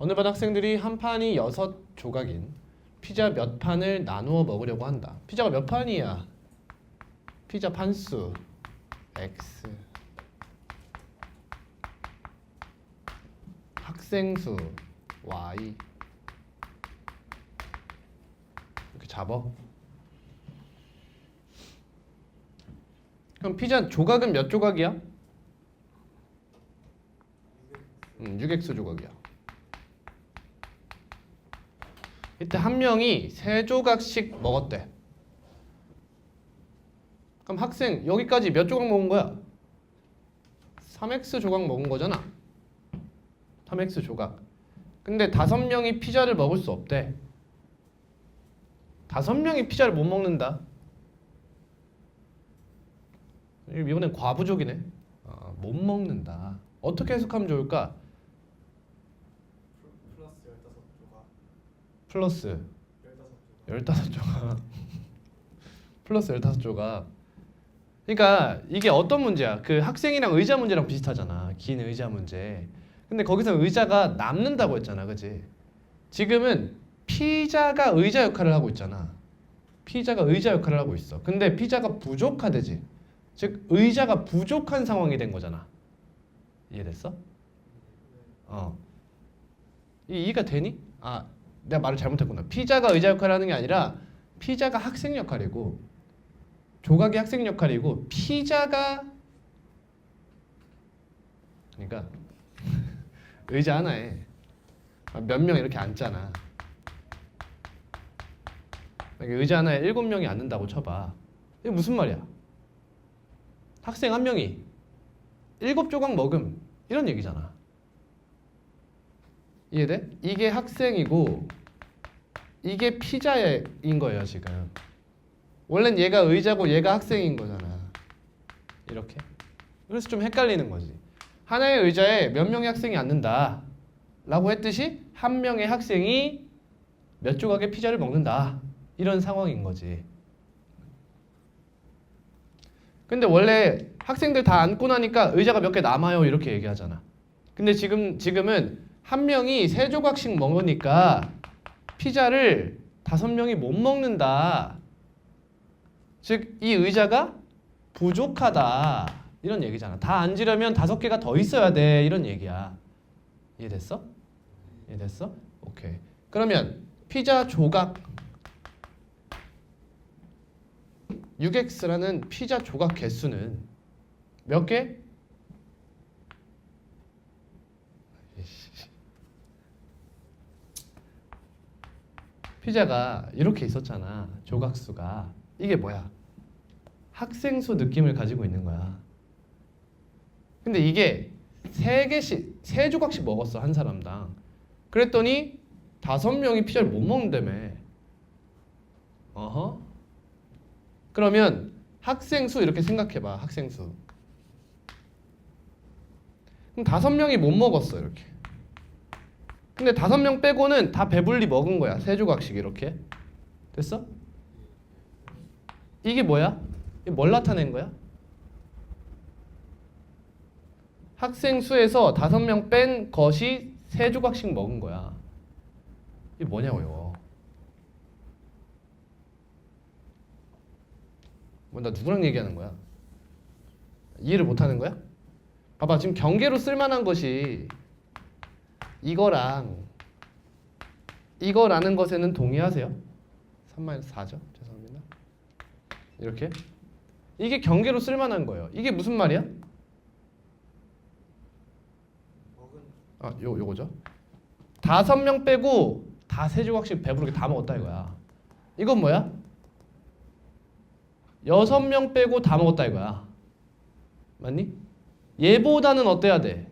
어느 반 학생들이 한 판이 6조각인 피자 몇 판을 나누어 먹으려고 한다. 피자가 몇 판이야? 피자 판수 x, 학생수 y, 이렇게 잡어. 그럼 피자 조각은 몇 조각이야? 6x 조각이야. 이때 한 명이 3조각씩 먹었대. 그럼 학생 여기까지 몇 조각 먹은 거야? 3x 조각 먹은 거잖아. 3x 조각. 근데 5명이 피자를 먹을 수 없대. 5명이 피자를 못 먹는다. 이번엔 과부족이네. 못 먹는다. 어떻게 해석하면 좋을까? 플러스 15조각. 플러스 15조각. 그러니까 이게 어떤 문제야? 그 학생이랑 의자 문제랑 비슷하잖아. 긴 의자 문제. 근데 거기서 의자가 남는다고 했잖아. 그치? 지금은 피자가 의자 역할을 하고 있잖아. 피자가 의자 역할을 하고 있어. 근데 피자가 부족하대지. 즉 의자가 부족한 상황이 된 거잖아. 이해됐어? 이해가 되니? 내가 말을 잘못했구나. 피자가 의자 역할을 하는 게 아니라 피자가 학생 역할이고 조각이 학생 역할이고 피자가 그러니까 의자 하나에 몇 명 이렇게 앉잖아. 의자 하나에 7명이 앉는다고 쳐봐. 이게 무슨 말이야? 학생 한 명이 7조각 먹음 이런 얘기잖아. 이해돼? 이게 학생이고 이게 피자인 거예요 지금. 원래는 얘가 의자고 얘가 학생인 거잖아. 이렇게. 그래서 좀 헷갈리는 거지. 하나의 의자에 몇 명의 학생이 앉는다 라고 했듯이 한 명의 학생이 몇 조각의 피자를 먹는다 이런 상황인 거지. 근데 원래 학생들 다 앉고 나니까 의자가 몇 개 남아요 이렇게 얘기하잖아. 근데 지금은 한 명이 3조각씩 먹으니까 피자를 5명이 못 먹는다. 즉 이 의자가 부족하다 이런 얘기잖아. 다 앉으려면 5개가 더 있어야 돼 이런 얘기야. 이해됐어? 이해됐어? 오케이. 그러면 피자 조각 6x라는 피자 조각 개수는 몇 개? 피자가 이렇게 있었잖아. 조각수가. 이게 뭐야? 학생수 느낌을 가지고 있는 거야. 근데 이게 3조각씩 먹었어. 한 사람당. 그랬더니 5명이 피자를 못 먹는다며. 그러면 학생수 이렇게 생각해봐. 학생수. 그럼 5명이 못 먹었어. 이렇게. 근데 5명 빼고는 다 배불리 먹은 거야. 3조각씩 이렇게. 됐어? 이게 뭐야? 이게 뭘 나타낸 거야? 학생 수에서 5명 뺀 것이 3조각씩 먹은 거야. 이게 뭐냐고요? 나 누구랑 얘기하는 거야? 이해를 못하는 거야? 봐봐, 지금 경계로 쓸만한 것이 이거랑 이거라는 것에는 동의하세요? 3-4죠? 죄송합니다. 이렇게 이게 경계로 쓸만한 거예요. 이게 무슨 말이야? 요거죠. 5명 빼고 다 3조각씩 배부르게 다 먹었다 이거야. 이건 뭐야? 6명 빼고 다 먹었다 이거야. 맞니? 얘보다는 어때야 돼?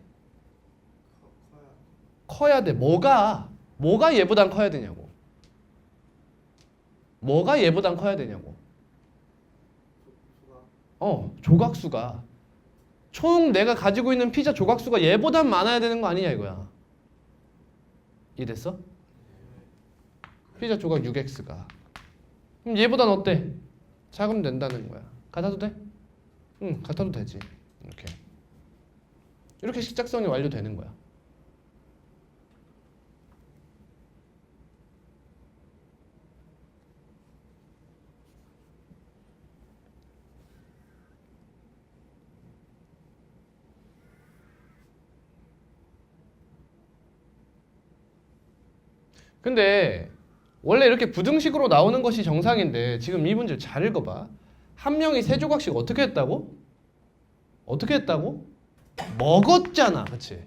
커야 돼. 뭐가 얘보단 커야 되냐고. 뭐가 얘보단 커야 되냐고. 조각수가. 총 내가 가지고 있는 피자 조각수가 얘보단 많아야 되는 거 아니냐 이거야. 이해됐어? 피자 조각 6x가. 그럼 얘보단 어때? 작으면 된다는 거야. 같아도 돼? 응, 같아도 되지. 이렇게 식작성이 완료되는 거야. 근데 원래 이렇게 부등식으로 나오는 것이 정상인데 지금 이 문제를 잘 읽어봐. 한 명이 세 조각씩 어떻게 했다고? 어떻게 했다고? 먹었잖아. 그치?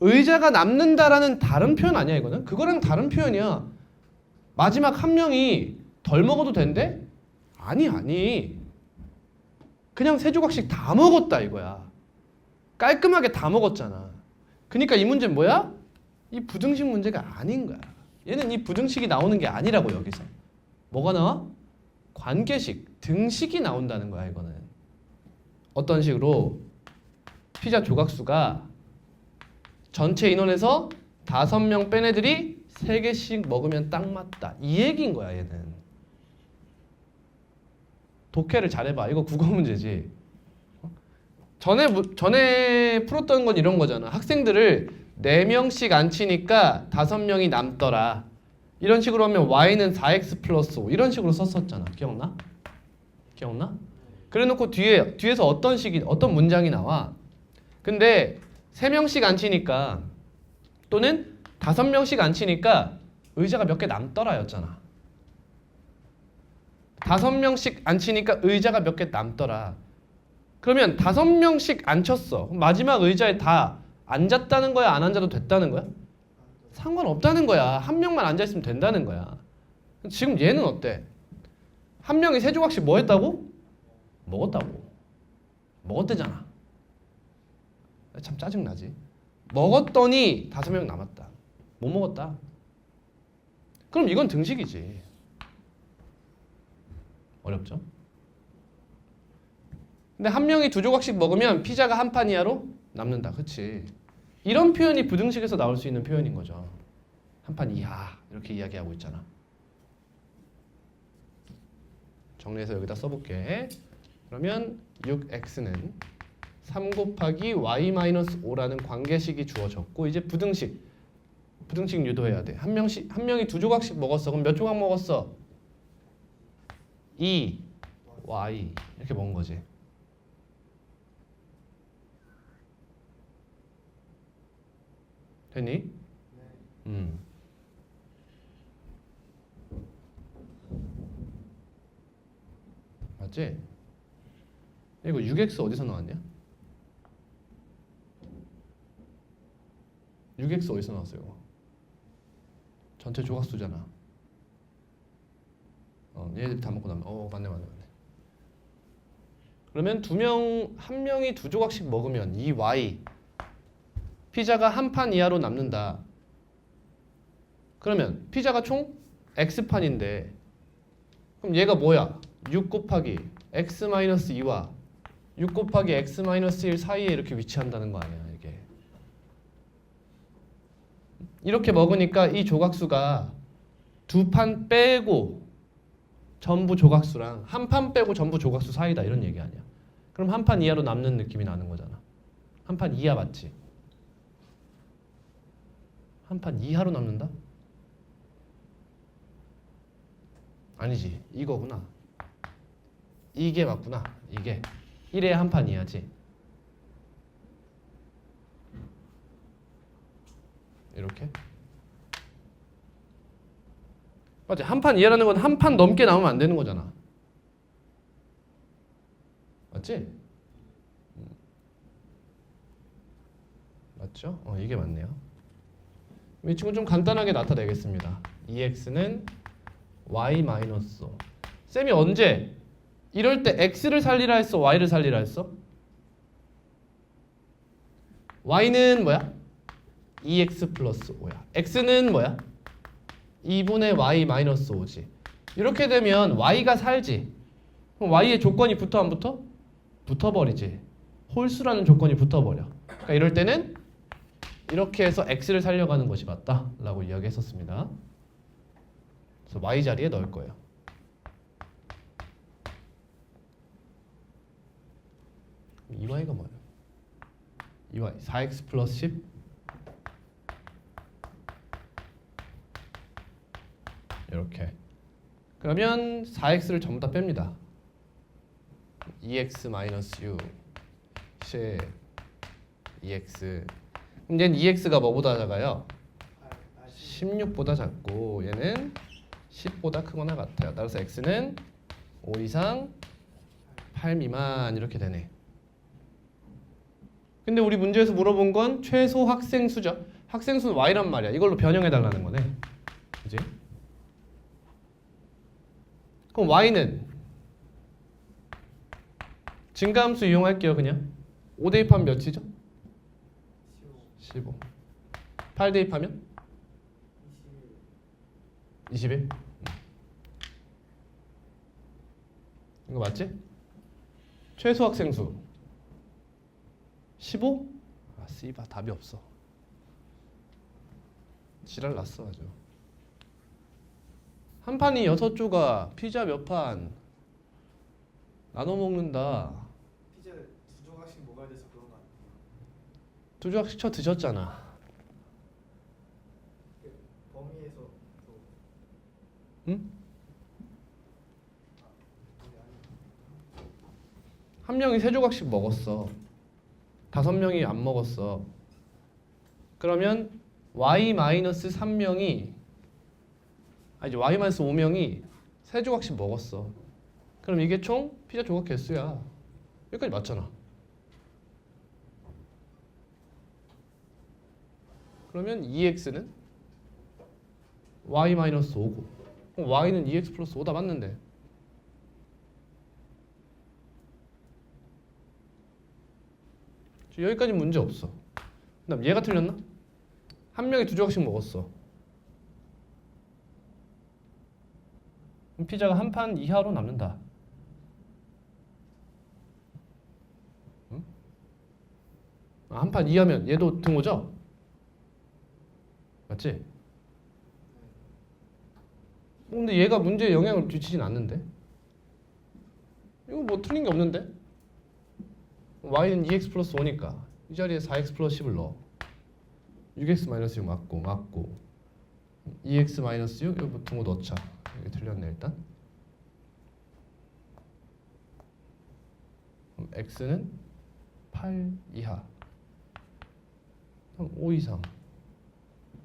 의자가 남는다라는 다른 표현 아니야 이거는? 그거랑 다른 표현이야. 마지막 한 명이 덜 먹어도 된대? 아니. 그냥 세 조각씩 다 먹었다 이거야. 깔끔하게 다 먹었잖아. 그러니까 이 문제는 뭐야? 이 부등식 문제가 아닌 거야. 얘는 이 부등식이 나오는 게 아니라고 여기서. 뭐가 나와? 관계식, 등식이 나온다는 거야 이거는. 어떤 식으로? 피자 조각수가 전체 인원에서 5명 뺀 애들이 3개씩 먹으면 딱 맞다. 이 얘기인 거야 얘는. 독해를 잘해봐. 이거 국어 문제지. 전에 풀었던 건 이런 거잖아. 학생들을 4명씩 앉히니까 5명이 남더라. 이런 식으로 하면 y는 4x 플러스 5 이런 식으로 썼었잖아. 기억나? 그래놓고 뒤에서 어떤 문장이 나와. 근데 3명씩 앉히니까 또는 5명씩 앉히니까 의자가 몇 개 남더라였잖아. 5명씩 앉히니까 의자가 몇 개 남더라. 그러면 5명씩 앉혔어. 마지막 의자에 다 앉았다는 거야? 안 앉아도 됐다는 거야? 상관없다는 거야. 한 명만 앉아있으면 된다는 거야. 지금 얘는 어때? 한 명이 3조각씩 뭐 했다고? 먹었대잖아. 참 짜증나지. 먹었더니 5명 남았다. 못 먹었다. 그럼 이건 등식이지. 어렵죠? 근데 한 명이 2조각씩 먹으면 피자가 한 판 이하로 남는다. 그치? 이런 표현이 부등식에서 나올 수 있는 표현인 거죠. 한 판 이하 이렇게 이야기하고 있잖아. 정리해서 여기다 써볼게. 그러면 6x는 3 곱하기 y-5라는 관계식이 주어졌고 이제 부등식 유도해야 돼. 한 명이 2조각씩 먹었어. 그럼 몇 조각 먹었어? 2, y 이렇게 먹은 거지. 됐니? 네. 맞지? 이거 6x 어디서 나왔냐? 6x 어디서 나왔어요? 이거? 전체 조각수잖아. 얘들이 다 먹고 나면 맞네. 그러면 한 명이 2조각씩 먹으면 이 y 피자가 한 판 이하로 남는다. 그러면 피자가 총 x판인데 그럼 얘가 뭐야? 6 곱하기 x-2와 6 곱하기 x-1 사이에 이렇게 위치한다는 거 아니야 이게. 이렇게 먹으니까 이 조각수가 2판 빼고 전부 조각수랑 한 판 빼고 전부 조각수 사이다 이런 얘기 아니야. 그럼 한 판 이하로 남는 느낌이 나는 거잖아. 한 판 이하 맞지? 한 판 이하로 남는다? 아니지. 이거구나. 이게 맞구나. 이게 1에 한 판 이하지. 이렇게. 맞지? 한 판 이하라는 건 한 판 넘게 나오면 안 되는 거잖아. 맞지? 맞죠? 이게 맞네요. 이 친구 좀 간단하게 나타내겠습니다. 2x는 y-5. 쌤이 언제? 이럴 때 x를 살리라 했어? y를 살리라 했어? y는 뭐야? 2x 플러스 5야. x는 뭐야? 2분의 y-5지. 이렇게 되면 y가 살지. 그럼 y의 조건이 붙어 안 붙어? 붙어버리지. 홀수라는 조건이 붙어버려. 그러니까 이럴 때는 이렇게 해서 x를 살려가는 것이 맞다 라고 이야기했었습니다. 그래서 y 자리에 넣을 거예요. 이 y가 뭐예요? 이 y 4x 플러스 10 이렇게. 그러면 4x를 전부 다 뺍니다. 2x 마이너스 6 10 2x. 그럼 얘는 2x가 뭐보다 작아요? 16보다 작고 얘는 10보다 크거나 같아요. 따라서 x는 5 이상 8 미만 이렇게 되네. 근데 우리 문제에서 물어본 건 최소 학생 수죠. 학생 수는 y란 말이야. 이걸로 변형해 달라는 거네. 그지? 그럼 y는 증가함수 이용할게요. 그냥 5 대입하면 몇이죠? 15. 8 대입하면 21. 이거 맞지? 최소 학생 수 15? 아 씨바 답이 없어. 지랄 났어 아주. 한 판이 6조가 피자 몇 판 나눠 먹는다. 피자 2조각씩 먹어야 돼서 그런 거 아니에요? 2조각씩 쳐 드셨잖아. 그 범위에서 또 응? 한 명이 3조각씩 먹었어. 5명이 안 먹었어. 그러면 y-3명이 아니 y-5명이 3조각씩 먹었어. 그럼 이게 총 피자 조각 개수야. 여기까지 맞잖아. 그러면 2x는 y-5고 그럼 y는 2x 플러스 5다 맞는데 여기까지 문제 없어. 그 다음 얘가 틀렸나? 한 명이 2조각씩 먹었어. 그럼 피자가 한 판 이하로 남는다. 응? 한 판 이하면 얘도 등호죠? 맞지? 근데 얘가 문제에 영향을 미치진 않는데? 이거 뭐 틀린 게 없는데? y는 2x 플러스 5니까 이 자리에 4x 플러스 10을 넣어. 6x 마이너스 6 맞고 2x 마이너스 6 이거 등호 넣자. 여기 틀렸네 일단. 그럼 x는 8 이하 5 이상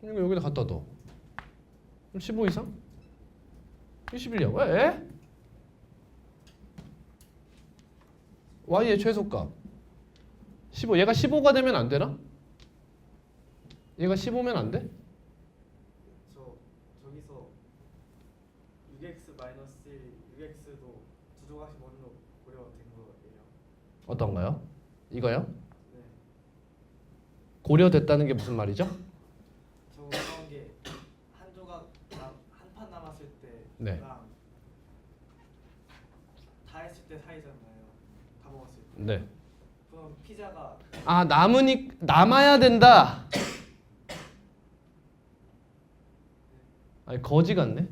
이거 여기다 갖다 넣어. 그럼 15 이상? 21이야. 왜? y의 최소값 15. 얘가 15가 되면 안 되나? 얘가 15면 안 돼? 저기서 6x 마이너스 6x도 2조각씩 먹는 거 고려된 거예요. 어떤가요? 이거요? 네. 고려됐다는 게 무슨 말이죠? 저 그런 게 한 조각 한 판 남았을 네. 때랑 다 했을 때 사이잖아요. 다 먹었을 때. 네. 그럼 피자가 아 남아야 된다. 아니 거지 같네.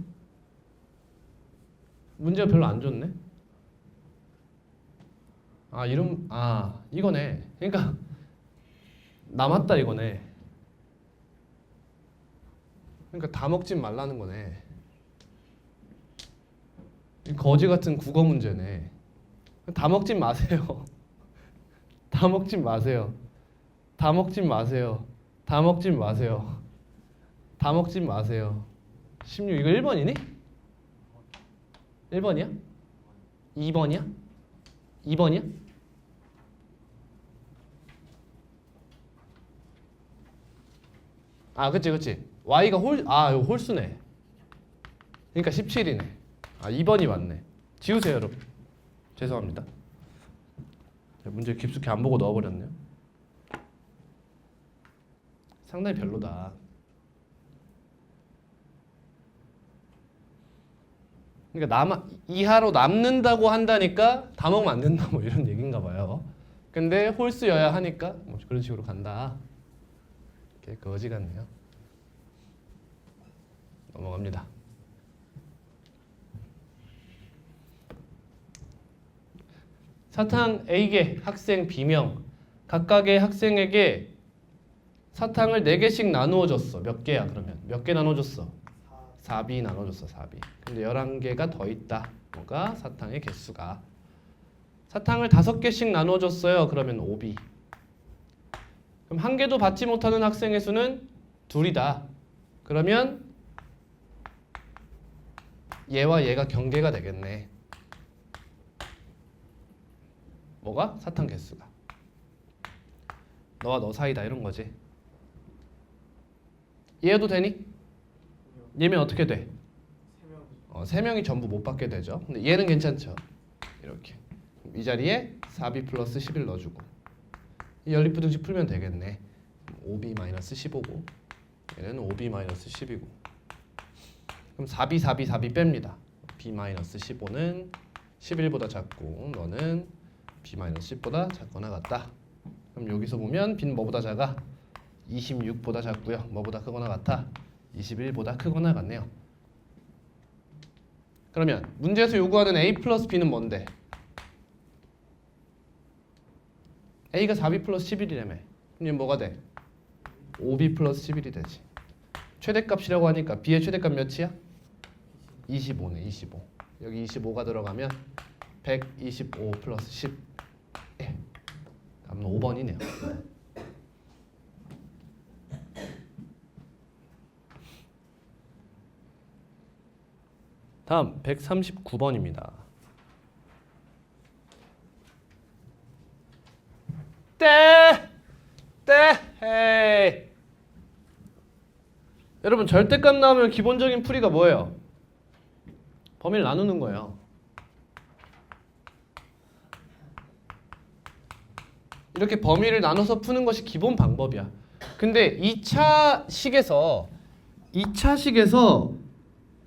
문제가 별로 안 좋네. 이거네. 그러니까 남았다 이거네. 그러니까 다 먹지 말라는 거네. 이 거지 같은 국어 문제네. 다 먹지 마세요. 다 먹지 마세요. 다 먹지 마세요. 다 먹지 마세요. 다 먹지 마세요. 16 이거 1번이니? 1번이야? 2번이야? 2번이야? 아 그치 y가 이거 홀수네. 그러니까 17이네. 2번이 맞네. 지우세요 여러분. 죄송합니다. 문제 깊숙이 안 보고 넣어버렸네요. 상당히 별로다. 그러니까 이하로 남는다고 한다니까 다 먹으면 안 된다 뭐 이런 얘기인가 봐요. 근데 홀수여야 하니까 뭐 그런 식으로 간다. 이렇게 거지 같네요. 넘어갑니다. 사탕 A개 학생 B명 각각의 학생에게 사탕을 4개씩 나누어 줬어. 몇 개야 그러면? 몇 개 나눠 줬어? 4B 나눠줬어. 4B. 근데 11개가 더 있다. 뭐가? 사탕의 개수가. 사탕을 5개씩 나눠 줬어요. 그러면 5B. 그럼 한 개도 받지 못하는 학생의 수는 2이다. 그러면 얘와 얘가 경계가 되겠네. 뭐가? 사탕 개수가. 너와 너 사이다 이런 거지. 이해도 되니? 얘면 어떻게 돼? 3명. 3명이 전부 못 받게 되죠. 근데 얘는 괜찮죠. 이렇게 이 자리에 4b 플러스 11 넣어주고 이 연립부등식 풀면 되겠네. 5b 마이너스 15고 얘는 5b 마이너스 10이고 그럼 4b 4b 4b 뺍니다. b 마이너스 15는 11보다 작고 너는 b 마이너스 10보다 작거나 같다. 그럼 여기서 보면 b는 뭐보다 작아? 26보다 작고요. 뭐보다 크거나 같아? 21보다 크거나 같네요. 그러면 문제에서 요구하는 a 플러스 b는 뭔데? a가 4b 플러스 11이라며. 그럼 얘는 뭐가 돼? 5b 플러스 11이 되지. 최대값이라고 하니까 b의 최대값 몇이야? 25네. 25. 여기 25가 들어가면 125 플러스 10. 예. 답은 5번이네요. 다음 139번입니다. 헤이. 여러분 절대값 나오면 기본적인 풀이가 뭐예요? 범위를 나누는 거예요. 이렇게 범위를 나눠서 푸는 것이 기본 방법이야. 근데 2차 식에서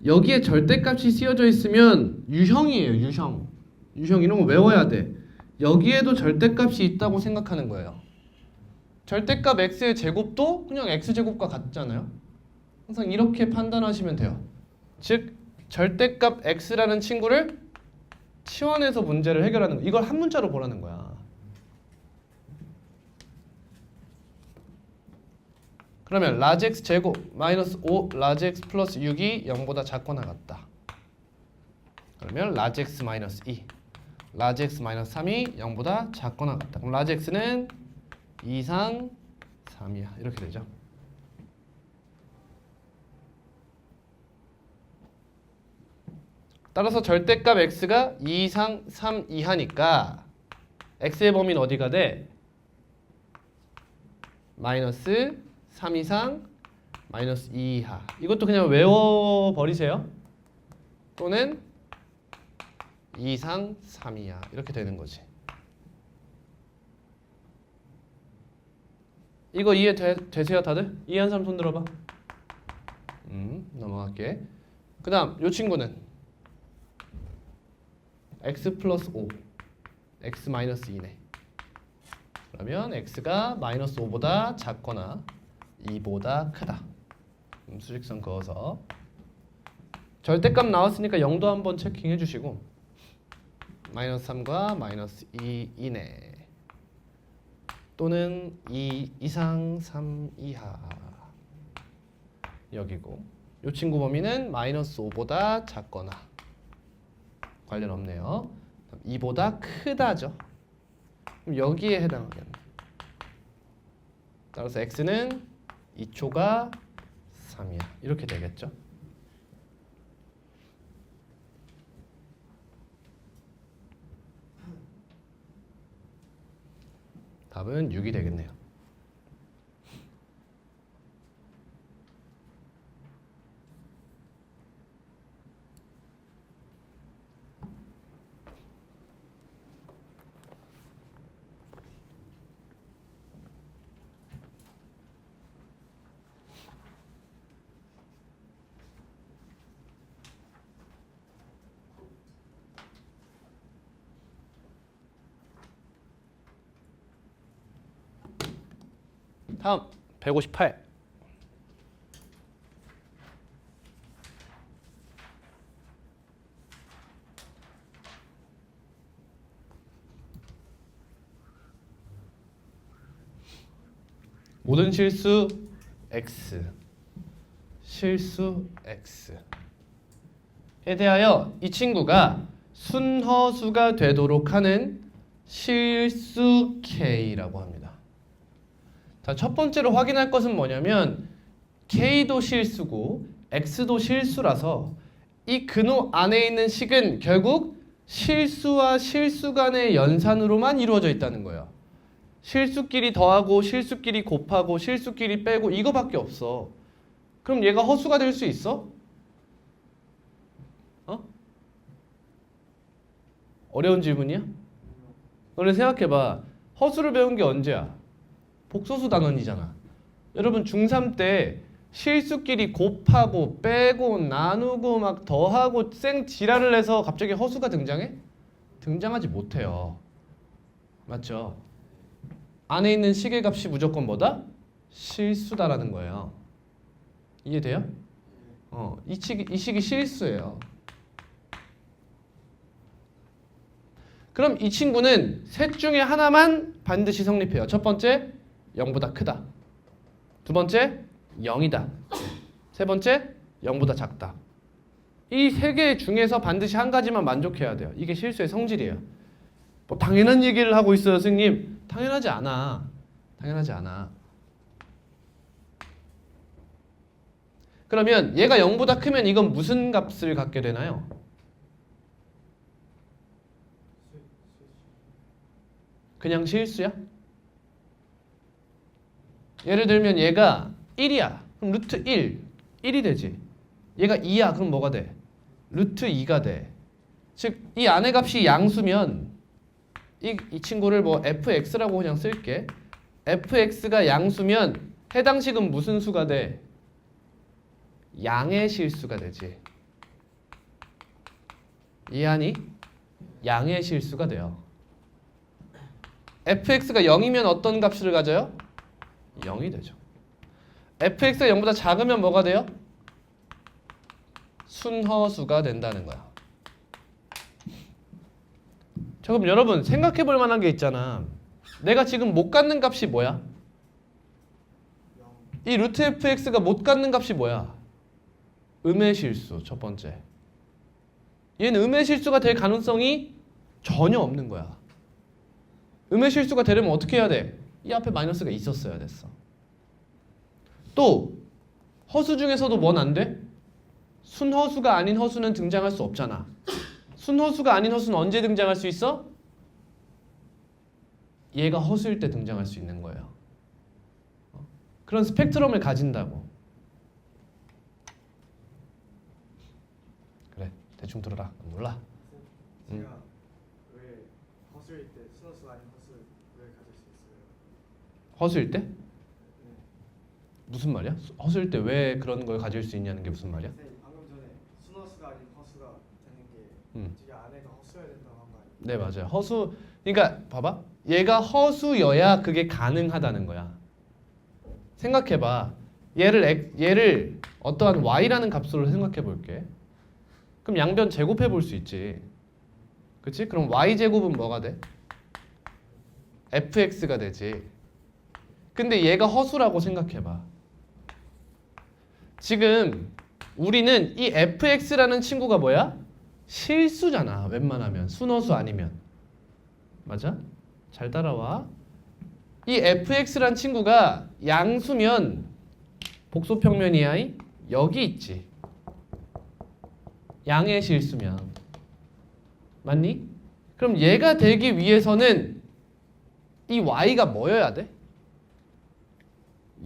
여기에 절대값이 쓰여져 있으면 유형이에요. 유형 이런 거 외워야 돼. 여기에도 절대값이 있다고 생각하는 거예요. 절대값 x의 제곱도 그냥 x제곱과 같잖아요. 항상 이렇게 판단하시면 돼요. 즉 절대값 x라는 친구를 치환해서 문제를 해결하는 거. 이걸 한 문자로 보라는 거야. 그러면 라지 x 제곱 마이너스 5 라지 x 플러스 6이 0보다 작거나 같다. 그러면 라지 x 마이너스 2 라지 x 마이너스 3이 0보다 작거나 같다. 그럼 라지 x는 2상 3이야. 이렇게 되죠. 따라서 절대값 x가 2상 3 이하니까 x의 범위는 어디가 돼? 마이너스 3 이상 마이너스 2 이하. 이것도 그냥 외워버리세요. 또는 2 이상 3 이하. 이렇게 되는 거지. 이거 이해되세요 다들? 이해한 사람 손 들어봐. 넘어갈게. 그 다음 요 친구는 x 플러스 5 x 마이너스 2네. 그러면 x가 마이너스 5보다 작거나 2보다 크다. 수직선 그어서 절대값 나왔으니까 0도 한번 체킹해 주시고 마이너스 3과 마이너스 2이네. 또는 2 이상 3 이하. 여기고 이 친구 범위는 마이너스 5보다 작거나 관련 없네요. 2보다 크다죠. 그럼 여기에 해당하겠네. 따라서 x는 2초가 3이야. 이렇게 되겠죠. 답은 6이 되겠네요. 다음 158. 모든 실수 x 실수 x에 대하여 이 친구가 순허수가 되도록 하는 실수 k라고 합니다. 자, 첫 번째로 확인할 것은 뭐냐면 K도 실수고 X도 실수라서 이 근호 안에 있는 식은 결국 실수와 실수 간의 연산으로만 이루어져 있다는 거예요. 실수끼리 더하고 실수끼리 곱하고 실수끼리 빼고 이거밖에 없어. 그럼 얘가 허수가 될 수 있어? 어려운 질문이야? 너네 생각해봐. 허수를 배운 게 언제야? 복소수 단원이잖아. 여러분 중3 때 실수끼리 곱하고 빼고 나누고 막 더하고 쌩 지랄을 해서 갑자기 허수가 등장해? 등장하지 못해요. 맞죠? 안에 있는 식의 값이 무조건 뭐다? 실수다라는 거예요. 이해돼요? 이 식이 실수예요. 그럼 이 친구는 셋 중에 하나만 반드시 성립해요. 첫 번째, 0보다 크다. 두 번째, 0이다. 세 번째, 0보다 작다. 이 세 개 중에서 반드시 한 가지만 만족해야 돼요. 이게 실수의 성질이에요. 뭐 당연한 얘기를 하고 있어요, 선생님. 당연하지 않아. 당연하지 않아. 그러면 얘가 0보다 크면 이건 무슨 값을 갖게 되나요? 그냥 실수야? 예를 들면 얘가 1이야. 그럼 루트 1이 되지. 얘가 2야. 그럼 뭐가 돼? 루트 2가 돼. 즉 이 안의 값이 양수면 이 친구를 뭐 fx라고 그냥 쓸게. fx가 양수면 해당 식은 무슨 수가 돼? 양의 실수가 되지. 이해하니? 양의 실수가 돼요. fx가 0이면 어떤 값을 가져요? 0이 되죠. fx가 0보다 작으면 뭐가 돼요? 순허수가 된다는 거야. 자, 그럼 여러분 생각해 볼 만한 게 있잖아. 내가 지금 못 갖는 값이 뭐야? 이 루트 fx가 못 갖는 값이 뭐야? 음의 실수, 첫 번째. 얘는 음의 실수가 될 가능성이 전혀 없는 거야. 음의 실수가 되려면 어떻게 해야 돼? 이 앞에 마이너스가 있었어야 됐어. 또 허수 중에서도 뭔 안 돼? 순허수가 아닌 허수는 등장할 수 없잖아. 순허수가 아닌 허수는 언제 등장할 수 있어? 얘가 허수일 때 등장할 수 있는 거예요. 그런 스펙트럼을 가진다고. 그래, 대충 들어라. 몰라. 제가 왜 허수일 때 순허수 아닌 허수를 가질 수 있어요? 허수일 때? 무슨 말이야? 허수일 때 왜 그런 걸 가질 수 있냐는 게 무슨 말이야? 선생님 방금 전에 순허수가 아닌 허수가 되는 게 지금 안에가 허수여야 된다고 한 거 아니에요? 네, 맞아요. 허수, 그러니까 봐봐. 얘가 허수여야 그게 가능하다는 거야. 생각해봐. 얘를 어떠한 y라는 값으로 생각해 볼게. 그럼 양변 제곱해 볼 수 있지. 그치? 그럼 y제곱은 뭐가 돼? fx가 되지. 근데 얘가 허수라고 생각해봐. 지금 우리는 이 fx라는 친구가 뭐야? 실수잖아. 웬만하면. 순허수 아니면. 맞아? 잘 따라와. 이 fx라는 친구가 양수면 복소평면이야. 여기 있지. 양의 실수면. 맞니? 그럼 얘가 되기 위해서는 이 y가 뭐여야 돼?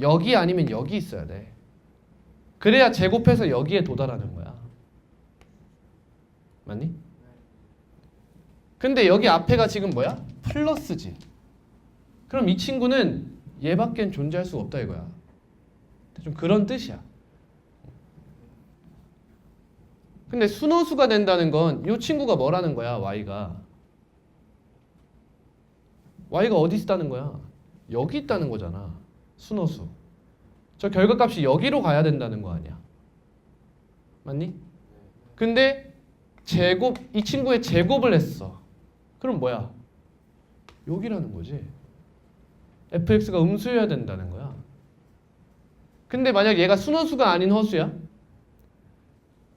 여기 아니면 여기 있어야 돼. 그래야 제곱해서 여기에 도달하는 거야. 맞니? 근데 여기 앞에가 지금 뭐야? 플러스지. 그럼 이 친구는 얘밖엔 존재할 수가 없다 이거야. 좀 그런 뜻이야. 근데 순호수가 된다는 건 이 친구가 뭐라는 거야? y가. y가 어디 있다는 거야? 여기 있다는 거잖아. 순호수. 저 결과값이 여기로 가야 된다는 거 아니야. 맞니? 근데 제곱, 이 친구의 제곱을 했어. 그럼 뭐야? 여기라는 거지. fx가 음수여야 된다는 거야. 근데 만약 얘가 순호수가 아닌 허수야?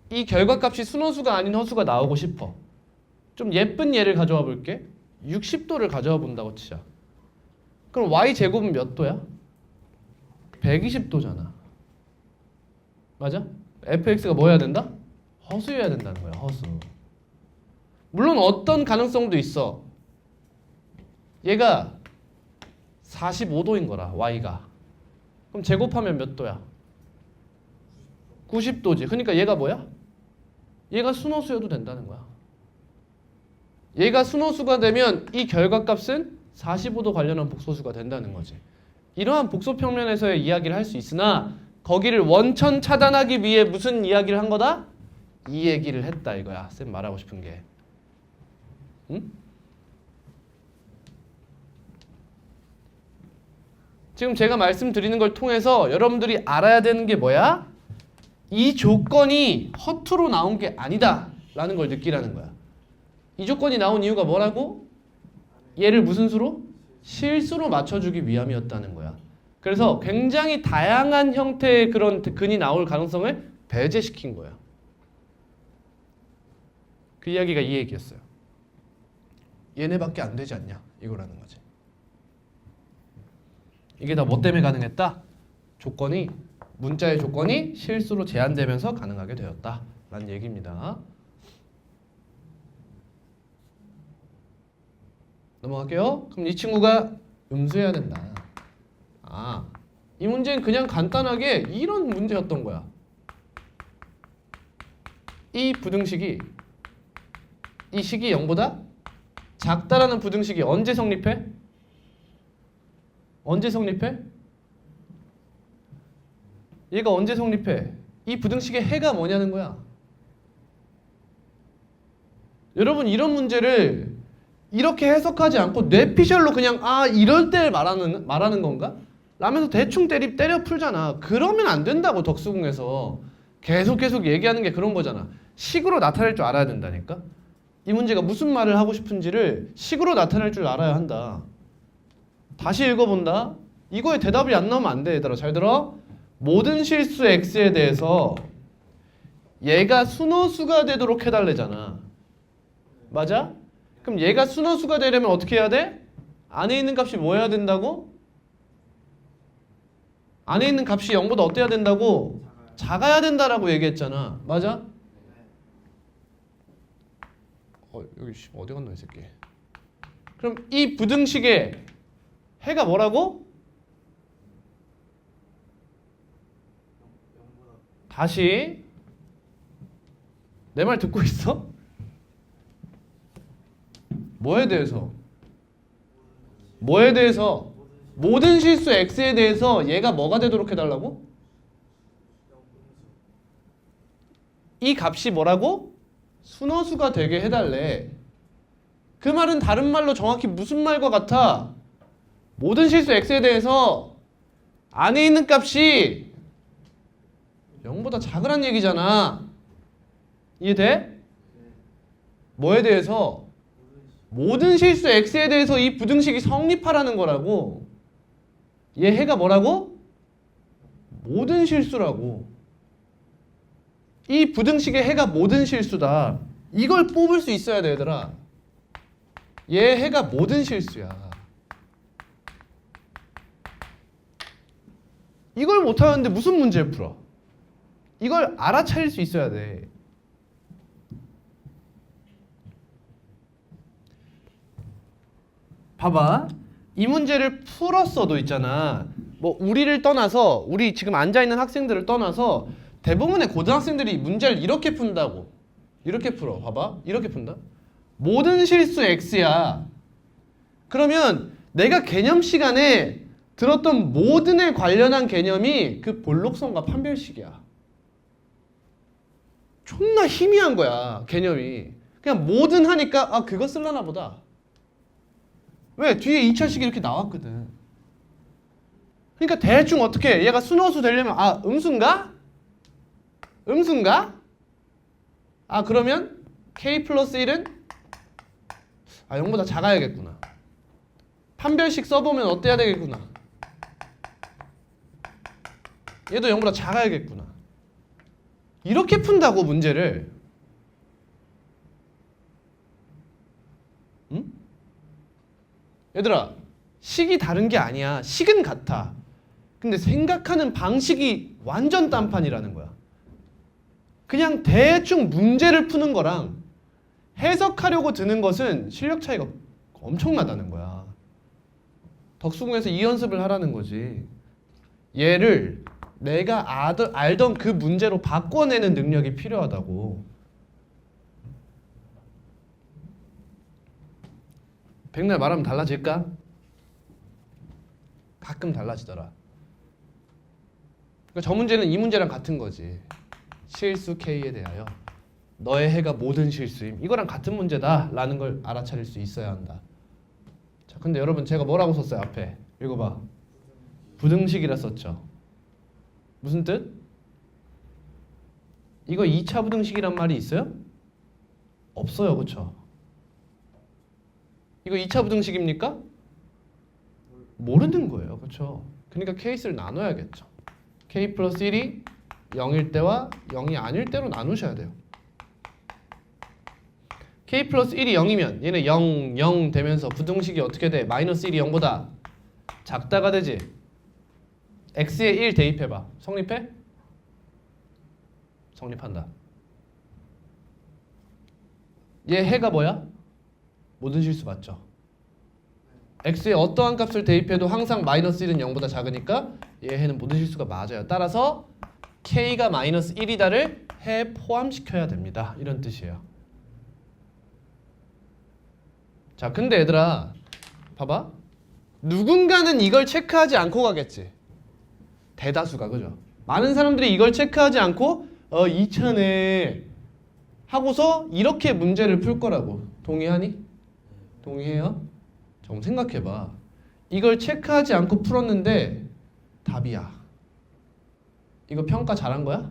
이 결과값이 순호수가 아닌 허수가 나오고 싶어. 좀 예쁜 예를 가져와 볼게. 60도를 가져와 본다고 치자. 그럼 y제곱은 몇 도야? 120도잖아. 맞아? fx가 뭐 해야 된다? 허수여야 된다는 거야. 허수. 물론 어떤 가능성도 있어. 얘가 45도인 거라 y가. 그럼 제곱하면 몇 도야? 90도지. 그러니까 얘가 뭐야? 얘가 순호수여도 된다는 거야. 얘가 순호수가 되면 이 결과값은 45도 관련한 복소수가 된다는 거지. 이러한 복소평면에서의 이야기를 할 수 있으나 거기를 원천 차단하기 위해 무슨 이야기를 한 거다? 이 얘기를 했다 이거야. 쌤 말하고 싶은 게. 응? 지금 제가 말씀드리는 걸 통해서 여러분들이 알아야 되는 게 뭐야? 이 조건이 허투루 나온 게 아니다 라는 걸 느끼라는 거야. 이 조건이 나온 이유가 뭐라고? 얘를 무슨 수로? 실수로 맞춰주기 위함이었다는 거야. 그래서 굉장히 다양한 형태의 그런 근이 나올 가능성을 배제시킨 거야. 그 이야기가 이 얘기였어요. 얘네밖에 안 되지 않냐 이거라는 거지. 이게 다 뭐 때문에 가능했다? 조건이 문자의 조건이 실수로 제한되면서 가능하게 되었다 라는 얘기입니다. 넘어갈게요. 그럼 이 친구가 음수해야 된다. 아, 이 문제는 그냥 간단하게 이런 문제였던 거야. 이 부등식이 이 식이 0보다 작다라는 부등식이 언제 성립해? 언제 성립해? 얘가 언제 성립해? 이 부등식의 해가 뭐냐는 거야. 여러분 이런 문제를 이렇게 해석하지 않고 뇌피셜로 그냥 아 이럴 때 말하는 건가? 라면서 대충 때려 풀잖아. 그러면 안 된다고 덕수궁에서 계속 얘기하는 게 그런 거잖아. 식으로 나타낼 줄 알아야 된다니까. 이 문제가 무슨 말을 하고 싶은지를 식으로 나타낼 줄 알아야 한다. 다시 읽어본다. 이거에 대답이 안 나오면 안 돼 얘들아. 잘 들어. 모든 실수 x에 대해서 얘가 순호수가 되도록 해달래잖아. 맞아? 그럼 얘가 순호수가 되려면 어떻게 해야 돼? 안에 있는 값이 뭐 해야 된다고? 안에 있는 값이 0보다 어때야 된다고? 작아야 된다라고 얘기했잖아. 맞아? 여기 어디 갔나 이 새끼. 그럼 이 부등식의 해가 뭐라고? 다시 내 말 듣고 있어? 뭐에 대해서? 뭐에 대해서? 모든 실수 x에 대해서 얘가 뭐가 되도록 해달라고? 이 값이 뭐라고? 순호수가 되게 해달래. 그 말은 다른 말로 정확히 무슨 말과 같아? 모든 실수 x에 대해서 안에 있는 값이 0보다 작으란 얘기잖아. 이해돼? 뭐에 대해서? 모든 실수 x에 대해서 이 부등식이 성립하라는 거라고. 얘 해가 뭐라고? 모든 실수라고. 이 부등식의 해가 모든 실수다. 이걸 뽑을 수 있어야 돼 얘들아. 얘 해가 모든 실수야. 이걸 못하는데 무슨 문제를 풀어? 이걸 알아차릴 수 있어야 돼. 봐봐. 이 문제를 풀었어도 있잖아. 뭐 우리를 떠나서 우리 지금 앉아있는 학생들을 떠나서 대부분의 고등학생들이 문제를 이렇게 푼다고. 이렇게 풀어. 봐봐. 이렇게 푼다. 모든 실수 x야. 그러면 내가 개념 시간에 들었던 모든에 관련한 개념이 그 볼록성과 판별식이야. 존나 희미한 거야. 개념이. 그냥 모든 하니까 아 그거 쓸라나 보다. 왜? 뒤에 2차식이 이렇게 나왔거든. 그러니까 대충 어떻게 해? 얘가 순호수 되려면 아 음수인가? 음수인가? 아 그러면 k 플러스 1은 아 0보다 작아야겠구나. 판별식 써보면 어때야 되겠구나. 얘도 0보다 작아야겠구나. 이렇게 푼다고 문제를. 응? 얘들아 식이 다른 게 아니야. 식은 같아. 근데 생각하는 방식이 완전 딴판이라는 거야. 그냥 대충 문제를 푸는 거랑 해석하려고 드는 것은 실력 차이가 엄청나다는 거야. 덕수궁에서 이 연습을 하라는 거지. 얘를 내가 알던 그 문제로 바꿔내는 능력이 필요하다고. 백날 말하면 달라질까? 가끔 달라지더라. 그러니까 저 문제는 이 문제랑 같은 거지. 실수 K에 대하여 너의 해가 모든 실수임. 이거랑 같은 문제다라는 걸 알아차릴 수 있어야 한다. 자, 근데 여러분 제가 뭐라고 썼어요 앞에? 읽어봐. 부등식이라 썼죠. 무슨 뜻? 이거 2차 부등식이란 말이 있어요? 없어요, 그렇죠? 이거 2차 부등식입니까? 모르는 거예요, 그렇죠? 그러니까 케이스를 나눠야겠죠. K 플러스 1이 0일 때와 0이 아닐 때로 나누셔야 돼요. K 플러스 1이 0이면 얘는 0, 0 되면서 부등식이 어떻게 돼? 마이너스 1이 0보다 작다가 되지? X에 1 대입해봐. 성립해? 성립한다. 얘 해가 뭐야? 모든 실수 맞죠? X에 어떠한 값을 대입해도 항상 마이너스 1은 0보다 작으니까 얘 해는 모든 실수가 맞아요. 따라서 K가 마이너스 1이다를 해 포함시켜야 됩니다. 이런 뜻이에요. 자, 근데 얘들아 봐봐. 누군가는 이걸 체크하지 않고 가겠지. 대다수가, 그죠? 많은 사람들이 이걸 체크하지 않고 2차네 하고서 이렇게 문제를 풀 거라고. 동의하니? 동의해요? 좀 생각해봐. 이걸 체크하지 않고 풀었는데 답이야. 이거 평가 잘한 거야?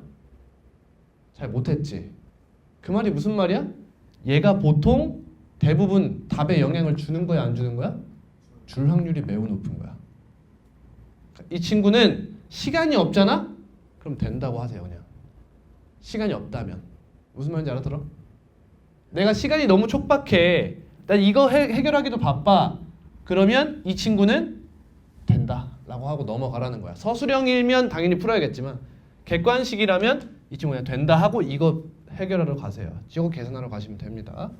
잘 못했지. 그 말이 무슨 말이야? 얘가 보통 대부분 답에 영향을 주는 거야, 안 주는 거야? 줄 확률이 매우 높은 거야. 이 친구는 시간이 없잖아? 그럼 된다고 하세요, 그냥. 시간이 없다면. 무슨 말인지 알아들어? 내가 시간이 너무 촉박해. 난 이거 해결하기도 바빠. 그러면 이 친구는 된다 라고 하고 넘어가라는 거야. 서술형이면 당연히 풀어야겠지만 객관식이라면 이 친구 그냥 된다 하고 이거 해결하러 가세요. 이거 계산하러 가시면 됩니다.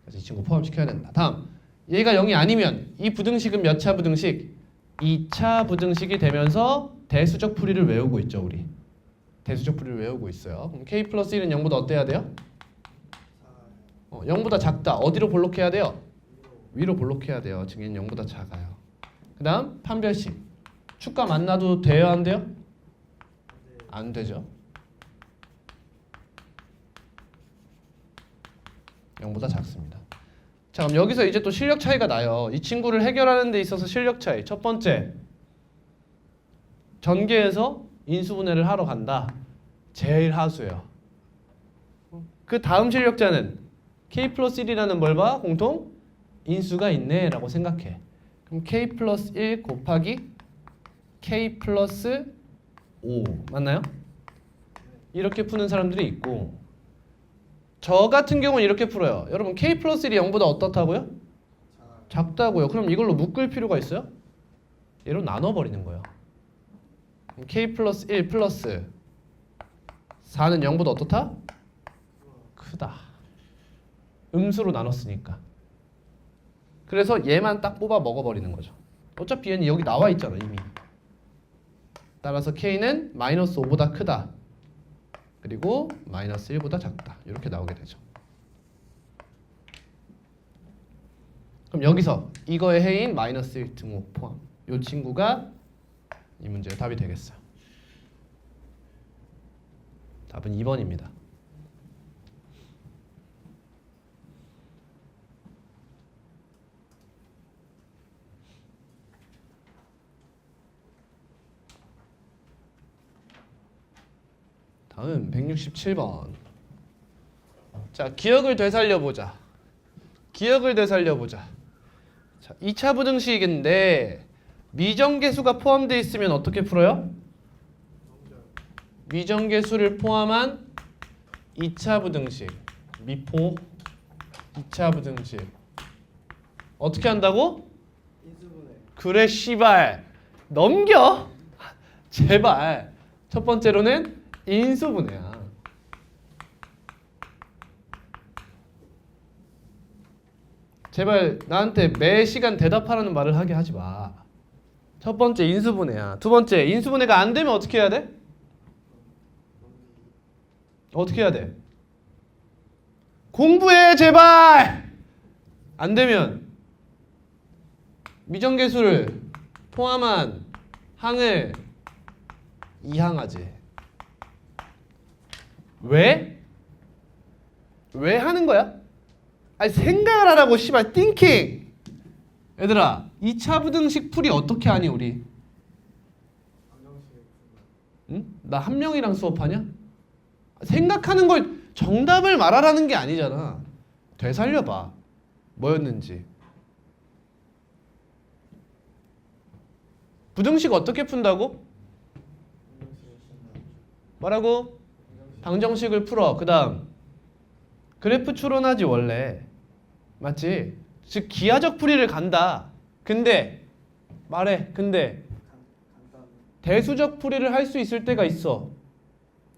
그래서 이 친구 포함시켜야 된다. 다음, 얘가 0이 아니면 이 부등식은 몇 차 부등식? 2차 부등식이 되면서 대수적 풀이를 외우고 있죠, 우리. 대수적 풀이를 외우고 있어요. 그럼 K 플러스 1은 0보다 어때야 돼요? 0보다 작다. 어디로 볼록해야 돼요? 위로 볼록해야 돼요. 지금 얘는 0보다 작아요. 그 다음 판별식. 축과 만나도 돼요, 안 돼요? 안 되죠. 0보다 작습니다. 자, 그럼 여기서 이제 또 실력 차이가 나요. 이 친구를 해결하는 데 있어서 실력 차이. 첫 번째, 전개에서 인수분해를 하러 간다. 제일 하수예요. 그 다음 실력자는 K 플러스 1이라는 뭘 봐? 공통 인수가 있네 라고 생각해. 그럼 K 플러스 1 곱하기 K 플러스 5 맞나요? 이렇게 푸는 사람들이 있고, 저 같은 경우는 이렇게 풀어요. 여러분 K 플러스 1이 0보다 어떻다고요? 작다고요. 그럼 이걸로 묶을 필요가 있어요? 얘로 나눠버리는 거예요. K 플러스 1 플러스 4는 0보다 어떻다? 크다. 음수로 나눴으니까. 그래서 얘만 딱 뽑아 먹어버리는 거죠. 어차피 얘는 여기 나와 있잖아 이미. 따라서 K는 마이너스 5보다 크다. 그리고 마이너스 1보다 작다. 이렇게 나오게 되죠. 그럼 여기서 이거의 해인 마이너스 1 등호 포함. 이 친구가 이 문제의 답이 되겠어요. 답은 2번입니다. 다음 167번. 자, 기억을 되살려보자. 기억을 되살려보자. 자, 2차 부등식인데 미정계수가 포함되어 있으면 어떻게 풀어요? 미정계수를 포함한 2차 부등식. 미포 2차 부등식. 어떻게 한다고? 인수분해. 그래 씨발. 넘겨. 제발. 첫 번째로는 인수분해야. 제발 나한테 매 시간 대답하라는 말을 하게 하지 마. 첫 번째 인수분해야. 두 번째 인수분해가 안 되면 어떻게 해야 돼? 어떻게 해야 돼? 공부해 제발. 안 되면 미정계수를 포함한 항을 이항하지. 왜? 왜 하는 거야? 아니 생각을 하라고 씨발 띵킹. 얘들아 2차 부등식 풀이 어떻게 하니 우리? 응? 나 한 명이랑 수업하냐? 생각하는 걸 정답을 말하라는 게 아니잖아. 되살려봐. 뭐였는지. 부등식 어떻게 푼다고? 뭐라고? 방정식을 풀어. 그 다음 그래프 추론하지 원래. 맞지? 즉 기하적 풀이를 간다. 근데 말해. 근데 대수적 풀이를 할 수 있을 때가 있어.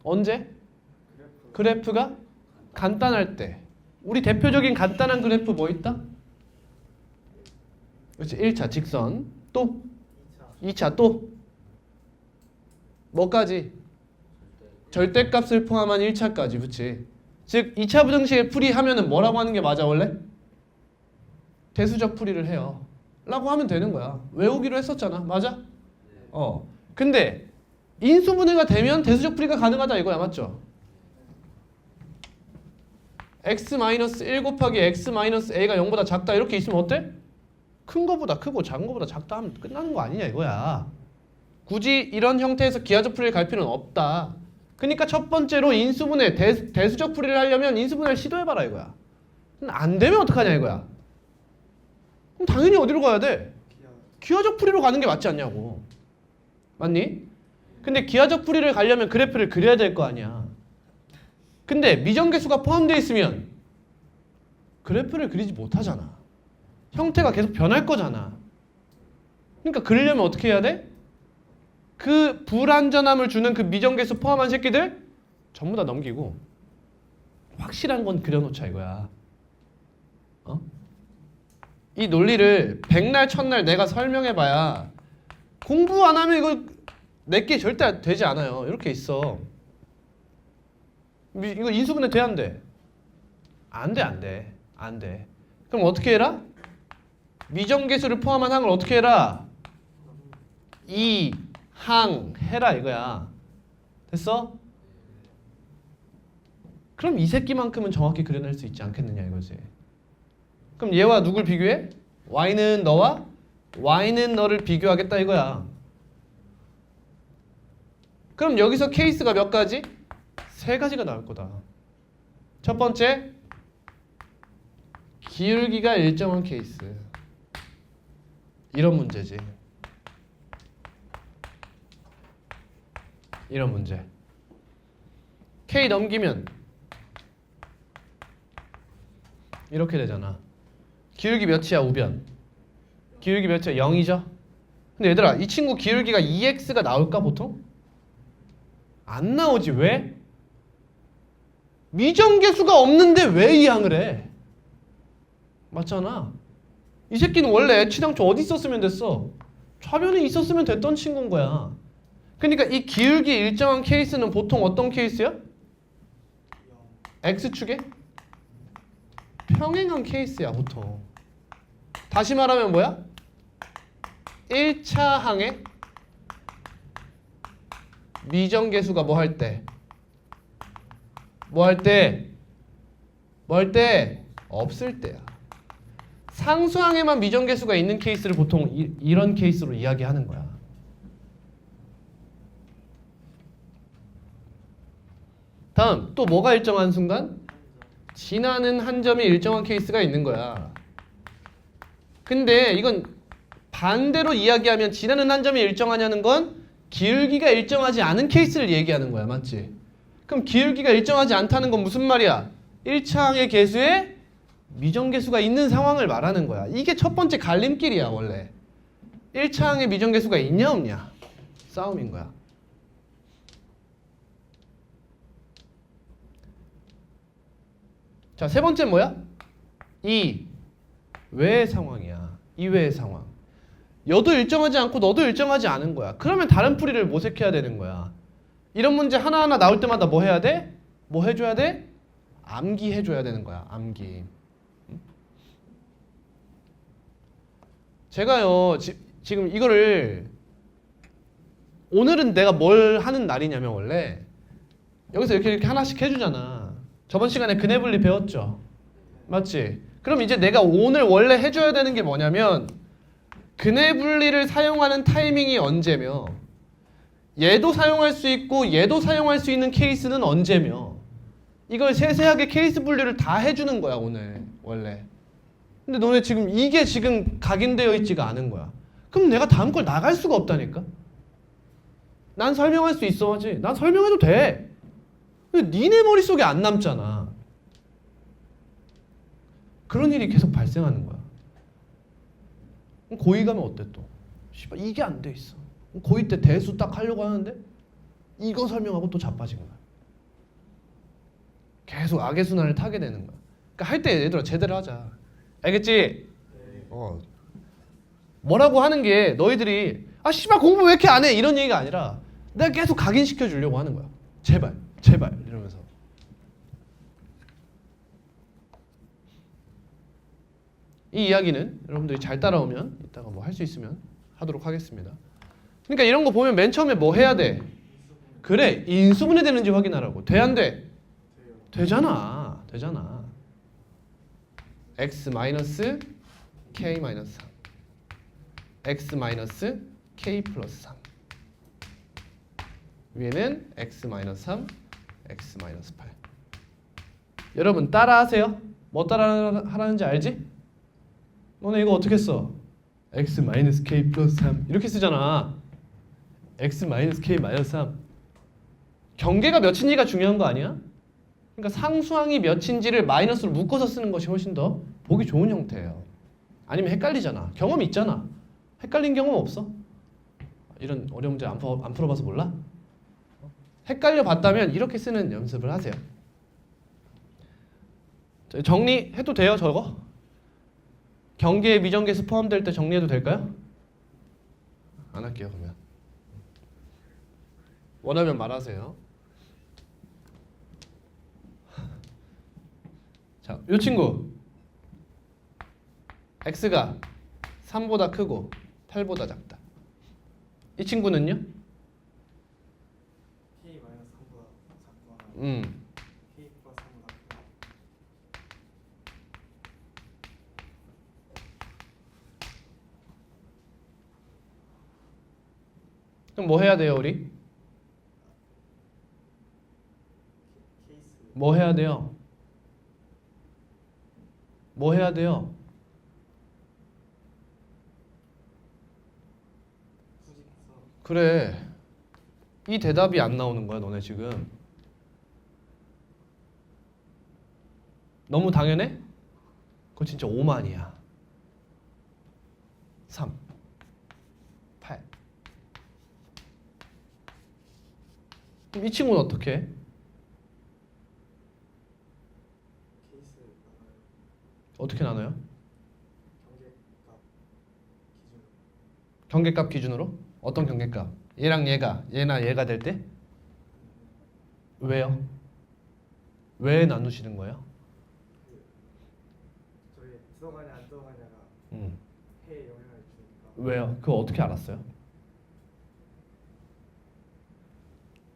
언제? 그래프가 간단할 때. 우리 대표적인 간단한 그래프 뭐 있다? 그렇지. 1차 직선. 또 2차 또 뭐까지? 절대값을 포함한 1차까지. 그렇지. 즉 2차 부등식의 풀이 하면은 뭐라고 하는 게 맞아 원래? 대수적 풀이를 해요 라고 하면 되는 거야. 외우기로 했었잖아. 맞아? 근데 인수분해가 되면 대수적 풀이가 가능하다 이거야. 맞죠? x-1 곱하기 x-a가 0보다 작다 이렇게 있으면 어때? 큰 거보다 크고 작은 거보다 작다 하면 끝나는 거 아니냐 이거야. 굳이 이런 형태에서 기하적 풀이를 갈 필요는 없다. 그러니까 첫 번째로 인수분해, 대수적 풀이를 하려면 인수분해를 시도해봐라 이거야. 안 되면 어떡하냐 이거야. 그럼 당연히 어디로 가야 돼? 기하적 풀이로 가는 게 맞지 않냐고. 맞니? 근데 기하적 풀이를 가려면 그래프를 그려야 될 거 아니야. 근데 미정계수가 포함되어 있으면 그래프를 그리지 못하잖아. 형태가 계속 변할 거잖아. 그러니까 그리려면 어떻게 해야 돼? 그 불완전함을 주는 그 미정계수 포함한 새끼들 전부 다 넘기고 확실한 건 그려놓자 이거야. 이 논리를 백날 첫날 내가 설명해봐야 공부 안 하면 이거 내게 절대 되지 않아요. 이렇게 있어. 이거 인수분해 돼 안 돼? 안 돼, 안 돼. 안 돼. 그럼 어떻게 해라? 미정계수를 포함한 항을 어떻게 해라? 이 항 해라 이거야. 됐어? 그럼 이 새끼만큼은 정확히 그려낼 수 있지 않겠느냐 이거지. 그럼 얘와 누굴 비교해? y는 너와 y는 너를 비교하겠다 이거야. 그럼 여기서 케이스가 몇 가지? 3가지가 나올 거다. 첫 번째, 기울기가 일정한 케이스. 이런 문제지. 이런 문제. K 넘기면 이렇게 되잖아. 기울기 몇이야 우변? 기울기 몇이야? 0이죠? 근데 얘들아 이 친구 기울기가 2x가 나올까 보통? 안 나오지. 왜? 미정계수가 없는데 왜 이 항을 해? 맞잖아. 이 새끼는 원래 애치당초 어디 있었으면 됐어? 좌변에 있었으면 됐던 친구인 거야. 그러니까 이 기울기 일정한 케이스는 보통 어떤 케이스야? X축에 평행한 케이스야 보통. 다시 말하면 뭐야? 1차 항에 미정계수가 뭐 할 때? 뭐 할 때? 뭐 할 때? 없을 때야. 상수항에만 미정계수가 있는 케이스를 보통 이런 케이스로 이야기하는 거야. 다음 또 뭐가 일정한 순간? 지나는 한 점이 일정한 케이스가 있는 거야. 근데 이건 반대로 이야기하면 지나는 한 점이 일정하냐는 건 기울기가 일정하지 않은 케이스를 얘기하는 거야. 맞지? 그럼 기울기가 일정하지 않다는 건 무슨 말이야? 1차항의 계수에 미정계수가 있는 상황을 말하는 거야. 이게 첫 번째 갈림길이야 원래. 1차항에 미정계수가 있냐 없냐 싸움인 거야. 자, 세 번째 뭐야? 이외의 상황이야. 이외의 상황. 여도 일정하지 않고 너도 일정하지 않은 거야. 그러면 다른 풀이를 모색해야 되는 거야. 이런 문제 하나하나 나올 때마다 뭐 해야 돼? 뭐 해줘야 돼? 암기해줘야 되는 거야. 암기. 제가요 지금 이거를 오늘은 내가 뭘 하는 날이냐면 원래 여기서 이렇게 하나씩 해주잖아. 저번 시간에 근해분리 배웠죠? 맞지? 그럼 이제 내가 오늘 원래 해줘야 되는 게 뭐냐면 근해분리를 사용하는 타이밍이 언제며 얘도 사용할 수 있고 얘도 사용할 수 있는 케이스는 언제며 이걸 세세하게 케이스 분류를 다 해주는 거야 오늘 원래. 근데 너네 지금 이게 지금 각인되어 있지가 않은 거야. 그럼 내가 다음 걸 나갈 수가 없다니까. 난 설명할 수 있어 하지. 난 설명해도 돼. 근데 니네 머릿속에 안 남잖아. 그런 일이 계속 발생하는 거야. 그럼 고2 가면 어때 또? 씨발 이게 안 돼 있어. 고2 때 대수 딱 하려고 하는데 이거 설명하고 또 자빠진 거야. 계속 악의 순환을 타게 되는 거야. 그러니까 할 때 얘들아 제대로 하자. 알겠지? 뭐라고 하는 게 너희들이 아 씨발 공부 왜 이렇게 안 해? 이런 얘기가 아니라 내가 계속 각인시켜 주려고 하는 거야. 제발 제발 이러면서. 이 이야기는 여러분들이 잘 따라오면 이따가 뭐 할 수 있으면 하도록 하겠습니다. 그러니까 이런 거 보면 맨 처음에 뭐 해야 돼? 그래 인수분해 되는지 확인하라고. 돼 안 돼? 되잖아. 되잖아. x 마이너스 k 마이너스 3 x 마이너스 k 플러스 3 위에는 x 마이너스 3 x 마이너스 8 여러분 따라하세요. 뭐 따라하라는지 알지? 너네 이거 어떻게 써? x 마이너스 k 플러스 3 이렇게 쓰잖아. x 마이너스 k 마이너스 3 경계가 몇인지가 중요한 거 아니야? 그러니까 상수항이 몇인지를 마이너스로 묶어서 쓰는 것이 훨씬 더 보기 좋은 형태예요. 아니면 헷갈리잖아. 경험 있잖아. 헷갈린 경험 없어? 이런 어려운 문제 안 풀어봐서 몰라? 헷갈려 봤다면 이렇게 쓰는 연습을 하세요. 정리해도 돼요 저거? 경계에 미정계수 포함될 때 정리해도 될까요? 안 할게요 그러면. 원하면 말하세요. 자, 이 친구 x가 3보다 크고 8보다 작다. 이 친구는요? k 마이너스 3보다 작거나 k 플러스 3보다 크다. 그럼 뭐 해야 돼요 우리? 케이스 뭐 해야 돼요? 뭐 해야 돼요? 수직서 그래. 이 대답이 안 나오는 거야 너네 지금. 너무 당연해? 그거 진짜 오만이야. 3 8 그럼 이 친구는 어떻게 해? 케이스 나눠요. 어떻게 나눠요? 경계값 기준 경계값 기준으로? 어떤 경계값? 얘랑 얘나 얘가 될 때? 왜요? 왜 나누시는 거예요? 저희 들어가냐 안 들어가냐가 음. 해에 영향을 주니까. 왜요? 그거 어떻게 알았어요?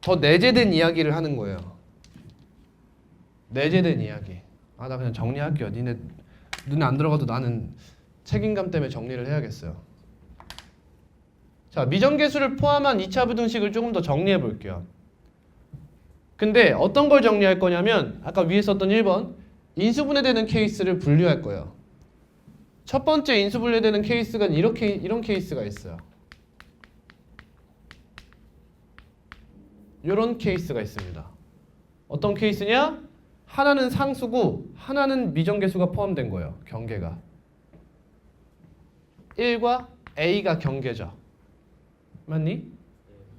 더 내재된 이야기를 하는 거예요. 내재된 이야기. 아, 나 그냥 정리할게요. 니네 눈에 안 들어가도 나는 책임감 때문에 정리를 해야겠어요. 자, 미정계수를 포함한 2차 부등식을 조금 더 정리해 볼게요. 근데 어떤 걸 정리할 거냐면 아까 위에 썼던 1번 인수분해되는 케이스를 분류할 거예요. 첫 번째 인수분해되는 케이스가 이런 케이스가 있어요. 이런 케이스가 있습니다. 어떤 케이스냐? 하나는 상수고 하나는 미정계수가 포함된 거예요. 경계가 1과 A가 경계죠. 맞니?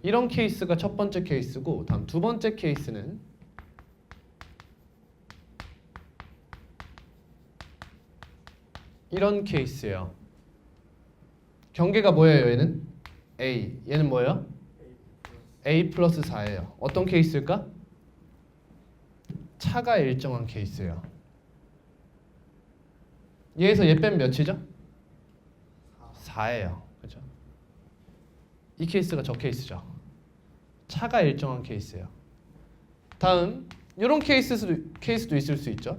이런 케이스가 첫 번째 케이스고 다음 두 번째 케이스는 이런 케이스예요. 경계가 뭐예요? 얘는 A. 얘는 뭐예요? A 플러스 4예요. 어떤 케이스일까? 차가 일정한 케이스예요. 얘에서 얘 빼면 몇이죠? 4예요. 그죠? 이 케이스가 저 케이스죠. 차가 일정한 케이스예요. 다음 이런 케이스도 있을 수 있죠.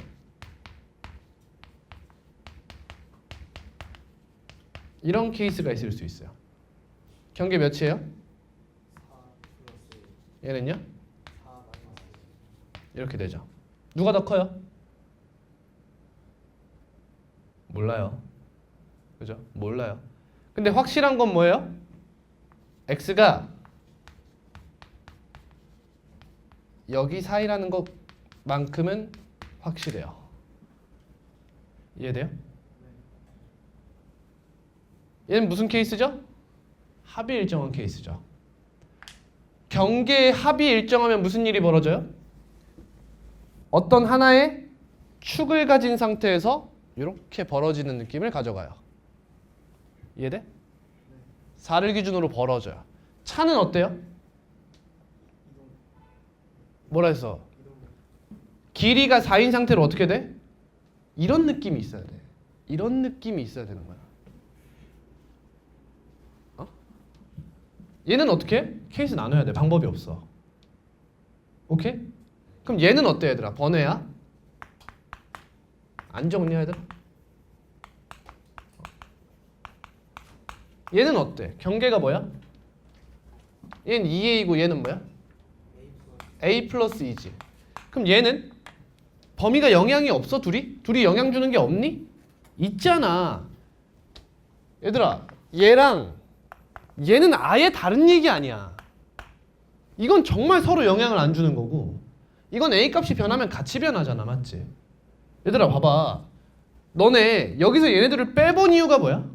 이런 케이스가 있을 수 있어요. 경계 몇이에요? 4 플러스 얘는요? 4 마이너스 이렇게 되죠. 누가 더 커요? 몰라요. 그죠? 몰라요. 근데 확실한 건 뭐예요? x가 여기 사이라는 것만큼은 확실해요. 이해돼요? 얘는 무슨 케이스죠? 합이 일정한 케이스죠. 경계의 합이 일정하면 무슨 일이 벌어져요? 어떤 하나의 축을 가진 상태에서 이렇게 벌어지는 느낌을 가져가요. 이해돼? 4를 기준으로 벌어져요. 차는 어때요? 뭐라 했어? 길이가 4인 상태로 어떻게 돼? 이런 느낌이 있어야 돼. 이런 느낌이 있어야 되는 거야. 어? 얘는 어떻게 해? 케이스 나눠야 돼. 방법이 없어. 오케이? 그럼 얘는 어때 얘들아? 번외야? 안 정리해 얘들아? 얘는 어때? 경계가 뭐야? 얘는 2a이고 얘는 뭐야? a 플러스 2지. 그럼 얘는 범위가 영향이 없어 둘이? 둘이 영향 주는 게 없니? 있잖아. 얘들아 얘랑 얘는 아예 다른 얘기 아니야. 이건 정말 서로 영향을 안 주는 거고 이건 a 값이 변하면 같이 변하잖아. 맞지? 얘들아 봐봐. 너네 여기서 얘네들을 빼본 이유가 뭐야?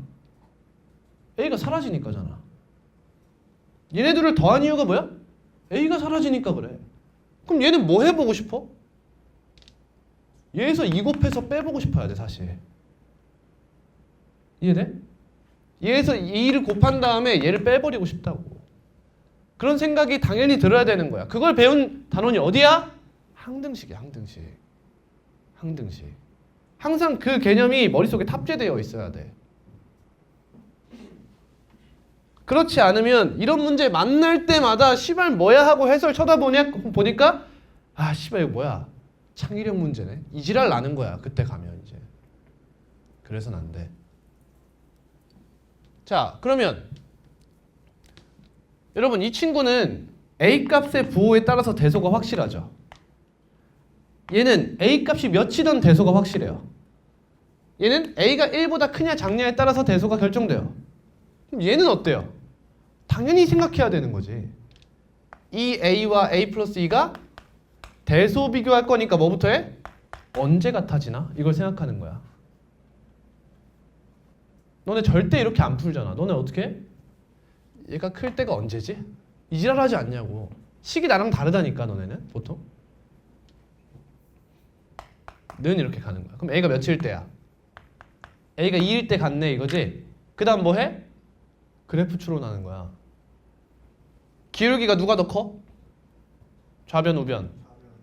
a가 사라지니까잖아. 얘네들을 더한 이유가 뭐야? a가 사라지니까 그래. 그럼 얘는 뭐 해보고 싶어? 얘에서 2 곱해서 빼보고 싶어야 돼 사실. 이해돼? 얘에서 2를 곱한 다음에 얘를 빼버리고 싶다고. 그런 생각이 당연히 들어야 되는 거야. 그걸 배운 단원이 어디야? 항등식이야. 항등식. 항등식. 항상 그 개념이 머릿속에 탑재되어 있어야 돼. 그렇지 않으면 이런 문제 만날 때마다 시발 뭐야 하고 해설 보니까 아 시발 이거 뭐야 창의력 문제네 이 지랄 나는 거야. 그때 가면 이제 그래서는 안 돼. 자 그러면 여러분 이 친구는 a 값의 부호에 따라서 대소가 확실하죠. 얘는 a 값이 몇이든 대소가 확실해요. 얘는 a가 1보다 크냐 작냐에 따라서 대소가 결정돼요. 그럼 얘는 어때요? 당연히 생각해야 되는 거지. 이 a와 a 플러스 2가 대소 비교할 거니까 뭐부터 해? 언제 같아지나? 이걸 생각하는 거야. 너네 절대 이렇게 안 풀잖아. 너네 어떻게 해? 얘가 클 때가 언제지? 이 지랄하지 않냐고. 식이 나랑 다르다니까 너네는 보통. 는 이렇게 가는 거야. 그럼 a가 몇일 때야? a가 2일 때 갔네 이거지? 그 다음 뭐 해? 그래프 추론하는 거야. 기울기가 누가 더 커? 좌변, 우변.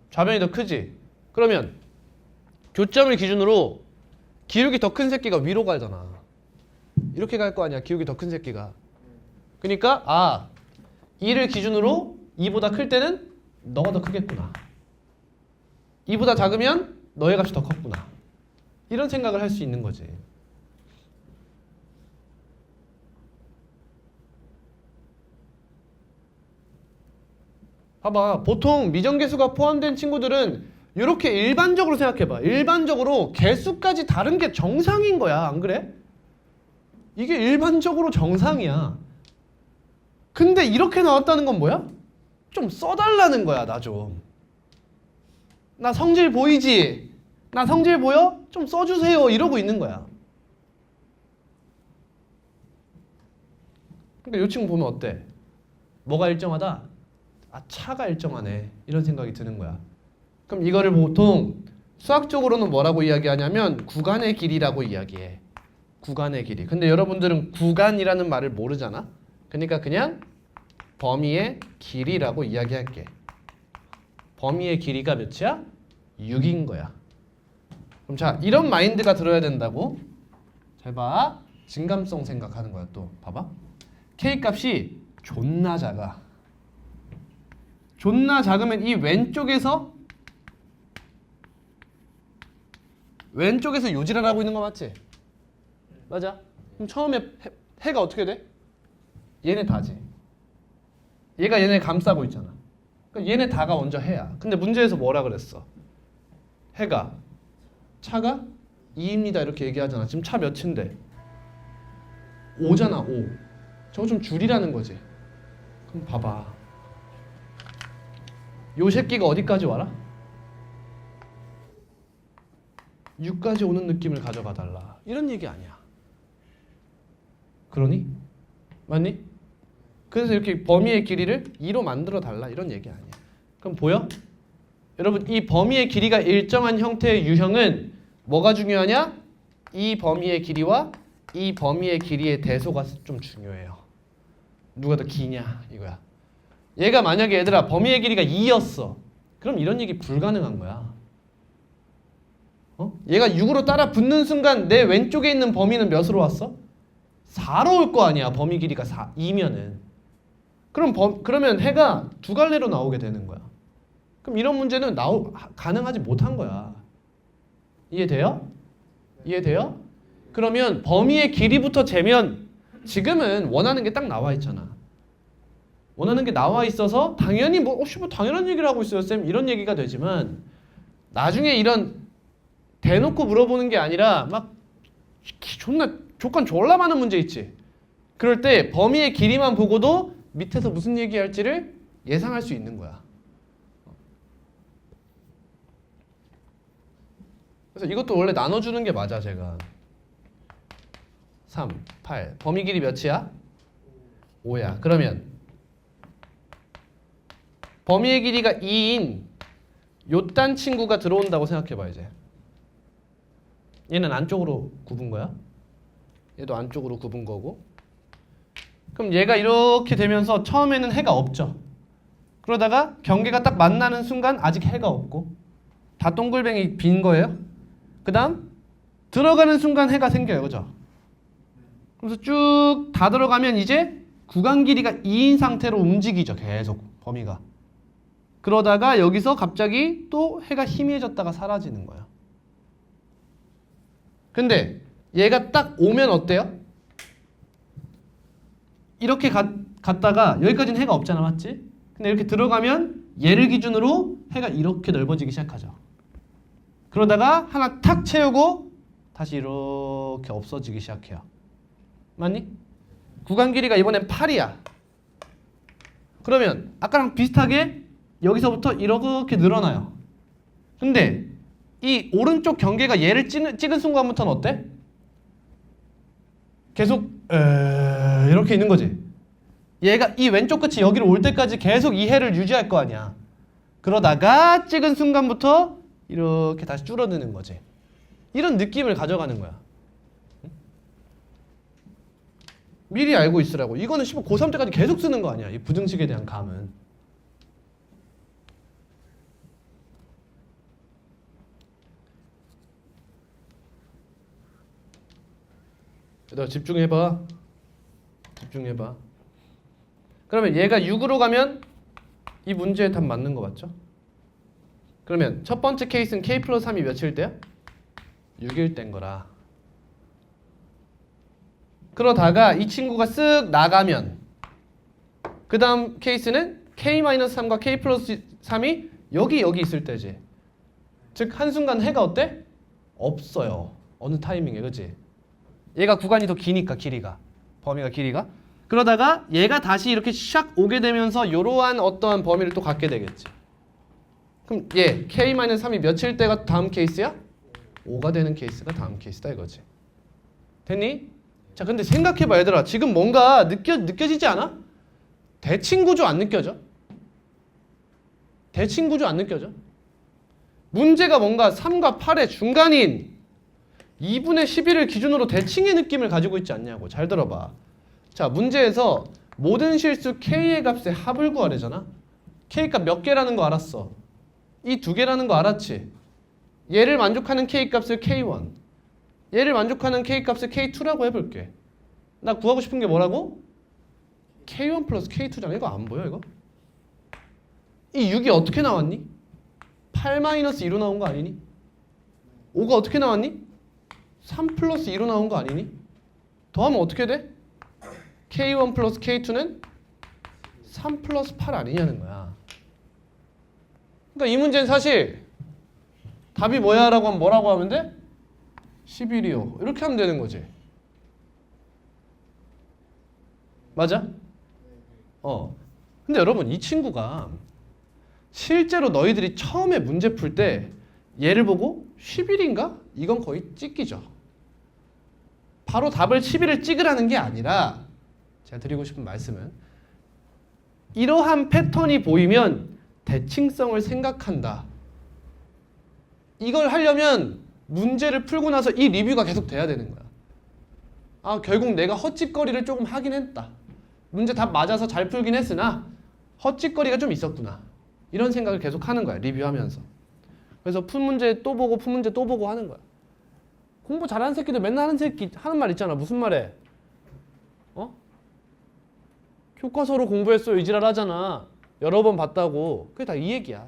좌변이 더 크지? 그러면 교점을 기준으로 기울기 더 큰 새끼가 위로 가잖아. 이렇게 갈 거 아니야. 기울기 더 큰 새끼가. 그러니까 2를 기준으로 2보다 클 때는 너가 더 크겠구나. 2보다 작으면 너의 값이 더 컸구나. 이런 생각을 할 수 있는 거지. 봐봐. 보통 미정계수가 포함된 친구들은 이렇게 일반적으로 생각해봐. 일반적으로 개수까지 다른 게 정상인 거야. 안 그래? 이게 일반적으로 정상이야. 근데 이렇게 나왔다는 건 뭐야? 좀 써달라는 거야. 나 좀. 나 성질 보이지? 나 성질 보여? 좀 써주세요. 이러고 있는 거야. 그러니까 이 친구 보면 어때? 뭐가 일정하다? 차가 일정하네. 이런 생각이 드는 거야. 그럼 이거를 보통 수학적으로는 뭐라고 이야기하냐면 구간의 길이라고 이야기해. 구간의 길이. 근데 여러분들은 구간이라는 말을 모르잖아. 그러니까 그냥 범위의 길이라고 이야기할게. 범위의 길이가 몇이야? 6인 거야. 그럼 자, 이런 마인드가 들어야 된다고. 잘 봐. 증감성 생각하는 거야. 또 봐봐. K 값이 존나 작아. 존나 작으면 이 왼쪽에서 요지랄 하고 있는 거 맞지? 맞아. 그럼 처음에 해가 어떻게 돼? 얘네 다지. 얘가 얘네 감싸고 있잖아. 그러니까 얘네 다가 먼저 해야. 근데 문제에서 뭐라 그랬어? 해가 차가 2입니다 이렇게 얘기하잖아. 지금 차 몇인데? 5잖아. 5. 저거 좀 줄이라는 거지. 그럼 봐봐. 요 새끼가 어디까지 와라? 6까지 오는 느낌을 가져가 달라. 이런 얘기 아니야. 그러니? 맞니? 그래서 이렇게 범위의 길이를 2로 만들어 달라. 이런 얘기 아니야. 그럼 보여? 여러분 이 범위의 길이가 일정한 형태의 유형은 뭐가 중요하냐? 이 범위의 길이와 이 범위의 길이의 대소가 좀 중요해요. 누가 더 기냐 이거야. 얘가 만약에 얘들아 범위의 길이가 2였어. 그럼 이런 얘기 불가능한 거야. 얘가 6으로 따라 붙는 순간 내 왼쪽에 있는 범위는 몇으로 왔어? 4로 올 거 아니야. 범위 길이가 2면은. 그러면 해가 두 갈래로 나오게 되는 거야. 그럼 이런 문제는 가능하지 못한 거야. 이해돼요? 이해돼요? 그러면 범위의 길이부터 재면 지금은 원하는 게 딱 나와 있잖아. 원하는 게 나와 있어서 당연히 뭐 당연한 얘기를 하고 있어요 쌤 이런 얘기가 되지만 나중에 이런 대놓고 물어보는 게 아니라 막 존나 조건 졸라 많은 문제 있지. 그럴 때 범위의 길이만 보고도 밑에서 무슨 얘기할지를 예상할 수 있는 거야. 그래서 이것도 원래 나눠주는 게 맞아 제가. 3, 8 범위 길이 몇이야? 5야. 그러면 범위의 길이가 2인 요딴 친구가 들어온다고 생각해봐 이제. 얘는 안쪽으로 굽은 거야. 얘도 안쪽으로 굽은 거고. 그럼 얘가 이렇게 되면서 처음에는 해가 없죠. 그러다가 경계가 딱 만나는 순간 아직 해가 없고 다 동글뱅이 빈 거예요. 그 다음 들어가는 순간 해가 생겨요. 그죠? 그래서 쭉 다 들어가면 이제 구간 길이가 2인 상태로 움직이죠. 계속 범위가. 그러다가 여기서 갑자기 또 해가 희미해졌다가 사라지는 거예요. 근데 얘가 딱 오면 어때요? 이렇게 갔다가 여기까지는 해가 없잖아. 맞지? 근데 이렇게 들어가면 얘를 기준으로 해가 이렇게 넓어지기 시작하죠. 그러다가 하나 탁 채우고 다시 이렇게 없어지기 시작해요. 맞니? 구간 길이가 이번엔 8이야. 그러면 아까랑 비슷하게 여기서부터 이렇게 늘어나요. 근데 이 오른쪽 경계가 얘를 찍은 순간부터는 어때? 계속 이렇게 있는 거지. 얘가 이 왼쪽 끝이 여기로 올 때까지 계속 이 해를 유지할 거 아니야. 그러다가 찍은 순간부터 이렇게 다시 줄어드는 거지. 이런 느낌을 가져가는 거야. 미리 알고 있으라고. 이거는 고3 때까지 계속 쓰는 거 아니야. 이 부등식에 대한 감은. 얘들아 집중해봐. 집중해봐. 그러면 얘가 6으로 가면 이 문제의 답 맞는 거 맞죠? 그러면 첫 번째 케이스는 k 플러스 3이 몇일 때야? 6일 때인 거라. 그러다가 이 친구가 쓱 나가면 그 다음 케이스는 k-3과 k 플러스 3이 여기 있을 때지. 즉 한순간 해가 어때? 없어요. 어느 타이밍에. 그치? 얘가 구간이 더 기니까 길이가. 범위가 길이가. 그러다가 얘가 다시 이렇게 샥 오게 되면서 이러한 어떠한 범위를 또 갖게 되겠지. 그럼 얘 k-3이 몇일 때가 다음 케이스야? 5가 되는 케이스가 다음 케이스다 이거지. 됐니? 자 근데 생각해봐 얘들아. 지금 뭔가 느껴지지 않아? 대칭구조 안 느껴져? 대칭구조 안 느껴져? 문제가 뭔가 3과 8의 중간인 2분의 11을 기준으로 대칭의 느낌을 가지고 있지 않냐고. 잘 들어봐. 자, 문제에서 모든 실수 K의 값의 합을 구하래잖아. K 값 몇 개라는 거 알았어. 이 두 개라는 거 알았지. 얘를 만족하는 K 값을 K1, 얘를 만족하는 K 값을 K2라고 해볼게. 나 구하고 싶은 게 뭐라고? K1 플러스 K2잖아. 이거 안 보여 이거? 이 6이 어떻게 나왔니? 8 마이너스 2로 나온 거 아니니? 5가 어떻게 나왔니? 3 플러스 2로 나온 거 아니니? 더하면 어떻게 돼? K1 플러스 K2는 3 플러스 8 아니냐는 거야. 그러니까 이 문제는 사실 답이 뭐야 라고 하면 뭐라고 하면 돼? 11이요. 이렇게 하면 되는 거지. 맞아? 근데 여러분 이 친구가 실제로 너희들이 처음에 문제 풀 때 얘를 보고 11인가? 이건 거의 찍기죠. 바로 답을 11을 찍으라는 게 아니라 제가 드리고 싶은 말씀은 이러한 패턴이 보이면 대칭성을 생각한다. 이걸 하려면 문제를 풀고 나서 이 리뷰가 계속 돼야 되는 거야. 아, 결국 내가 헛짓거리를 조금 하긴 했다. 문제 답 맞아서 잘 풀긴 했으나 헛짓거리가 좀 있었구나. 이런 생각을 계속 하는 거야. 리뷰하면서. 그래서 푼 문제 또 보고 푼 문제 또 보고 하는 거야. 공부 잘하는 새끼들 맨날 하는 새끼 하는 말 있잖아. 무슨 말해? 교과서로 공부했어요. 이 지랄 하잖아. 여러 번 봤다고. 그게 다 이 얘기야.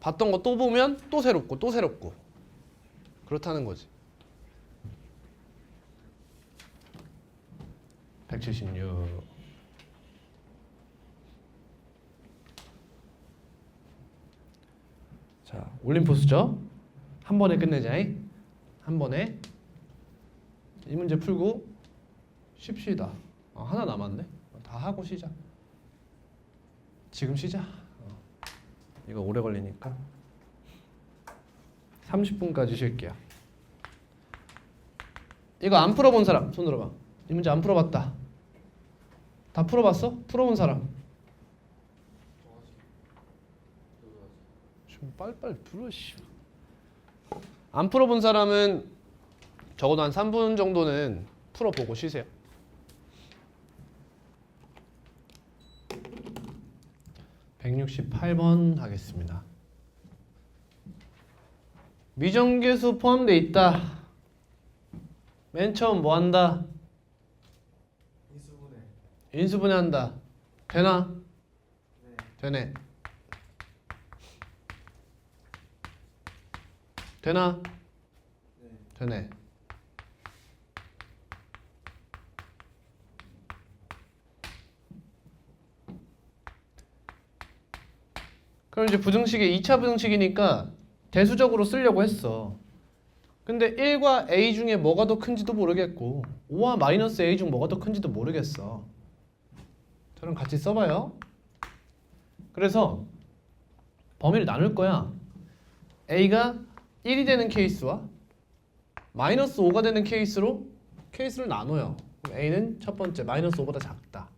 봤던 거 또 보면 또 새롭고 또 새롭고 그렇다는 거지. 176. 자, 올림포스죠? 한 번에 끝내자잉. 한 번에 이 문제 풀고 쉽시다. 하나 남았네. 다 하고 쉬자. 지금 쉬자. 이거 오래 걸리니까 30분까지 쉴게요. 이거 안 풀어본 사람 손 들어봐. 이 문제 안 풀어봤다. 다 풀어봤어? 풀어본 사람. 좀 빨리빨리 풀어. 안 풀어본 사람은 적어도 한 3분 정도는 풀어보고 쉬세요. (168번) 하겠습니다. 미정계수 포함되어 있다. 맨 처음 뭐 한다? 인수분해 한다. 되나? 네. 되네. 되나? 네. 되네. 그럼 이제 부등식이 2차 부등식이니까 대수적으로 쓰려고 했어. 근데 1과 a 중에 뭐가 더 큰지도 모르겠고 5와 마이너스 a 중 뭐가 더 큰지도 모르겠어. 저랑 같이 써봐요. 그래서 범위를 나눌 거야. a가 1이 되는 케이스와 마이너스 5가 되는 케이스로 케이스를 나눠요. 그럼 a는 첫 번째 마이너스 5보다 작다.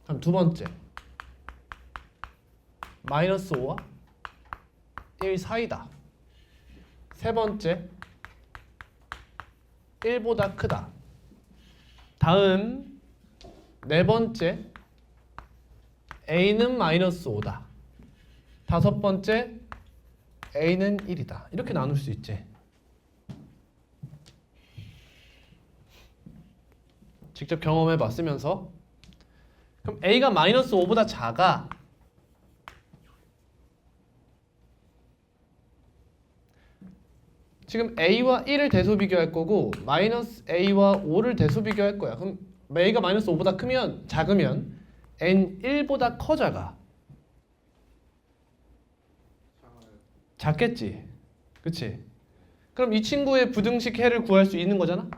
그럼 두 번째 마이너스 5와 1 사이다. 세 번째 1보다 크다. 다음 네 번째 a는 마이너스 5다. 다섯 번째 a는 1이다. 이렇게 나눌 수 있지. 직접 경험해 봤으면서. 그럼 a가 마이너스 5보다 작아. 지금 a와 1을 대소 비교할 거고 마이너스 a와 5를 대소 비교할 거야. 그럼 a가 마이너스 5보다 크면 작으면 n 1보다 커져가. 작겠지. 그치? 그럼 이 친구의 부등식 해를 구할 수 있는 거잖아.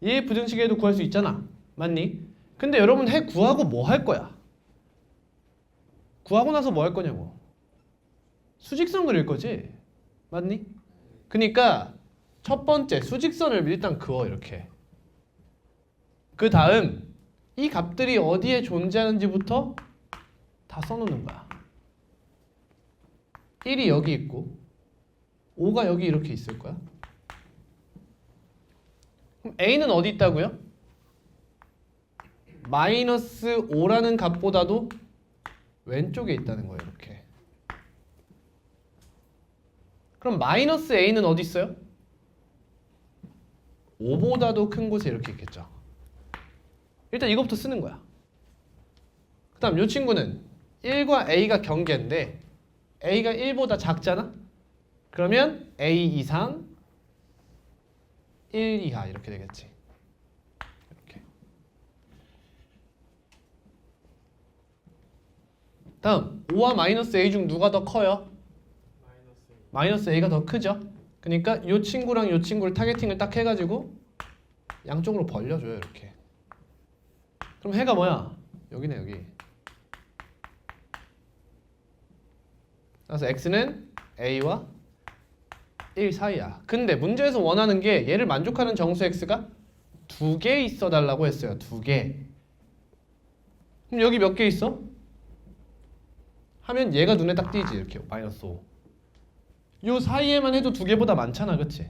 얘의 부등식 해도 구할 수 있잖아. 맞니? 근데 여러분 해 구하고 뭐 할 거야? 구하고 나서 뭐 할 거냐고. 수직선 그릴 거지. 맞니? 그러니까 첫 번째 수직선을 일단 그어. 이렇게. 그 다음 이 값들이 어디에 존재하는지부터 다 써놓는 거야. 1이 여기 있고 5가 여기 이렇게 있을 거야. 그럼 a는 어디 있다고요? 마이너스 5라는 값보다도 왼쪽에 있다는 거예요. 이렇게. 그럼 마이너스 a는 어디 있어요? 5보다도 큰 곳에 이렇게 있겠죠. 일단 이것부터 쓰는 거야. 그 다음 이 친구는 1과 a가 경계인데 a가 1보다 작잖아? 그러면 a 이상 1 이하 이렇게 되겠지. 이렇게. 다음 5와 마이너스 a 중 누가 더 커요? 마이너스 a가 더 크죠. 그러니까 이 친구랑 이 친구를 타겟팅을 딱 해가지고 양쪽으로 벌려줘요. 이렇게. 그럼 해가 뭐야? 여기네 여기. 그래서 x는 a와 1 사이야. 근데 문제에서 원하는 게 얘를 만족하는 정수 x가 2개 있어 달라고 했어요. 2개. 그럼 여기 몇 개 있어? 하면 얘가 눈에 딱 띄지. 이렇게 마이너스 5. 요 사이에만 해도 2개보다 많잖아. 그치?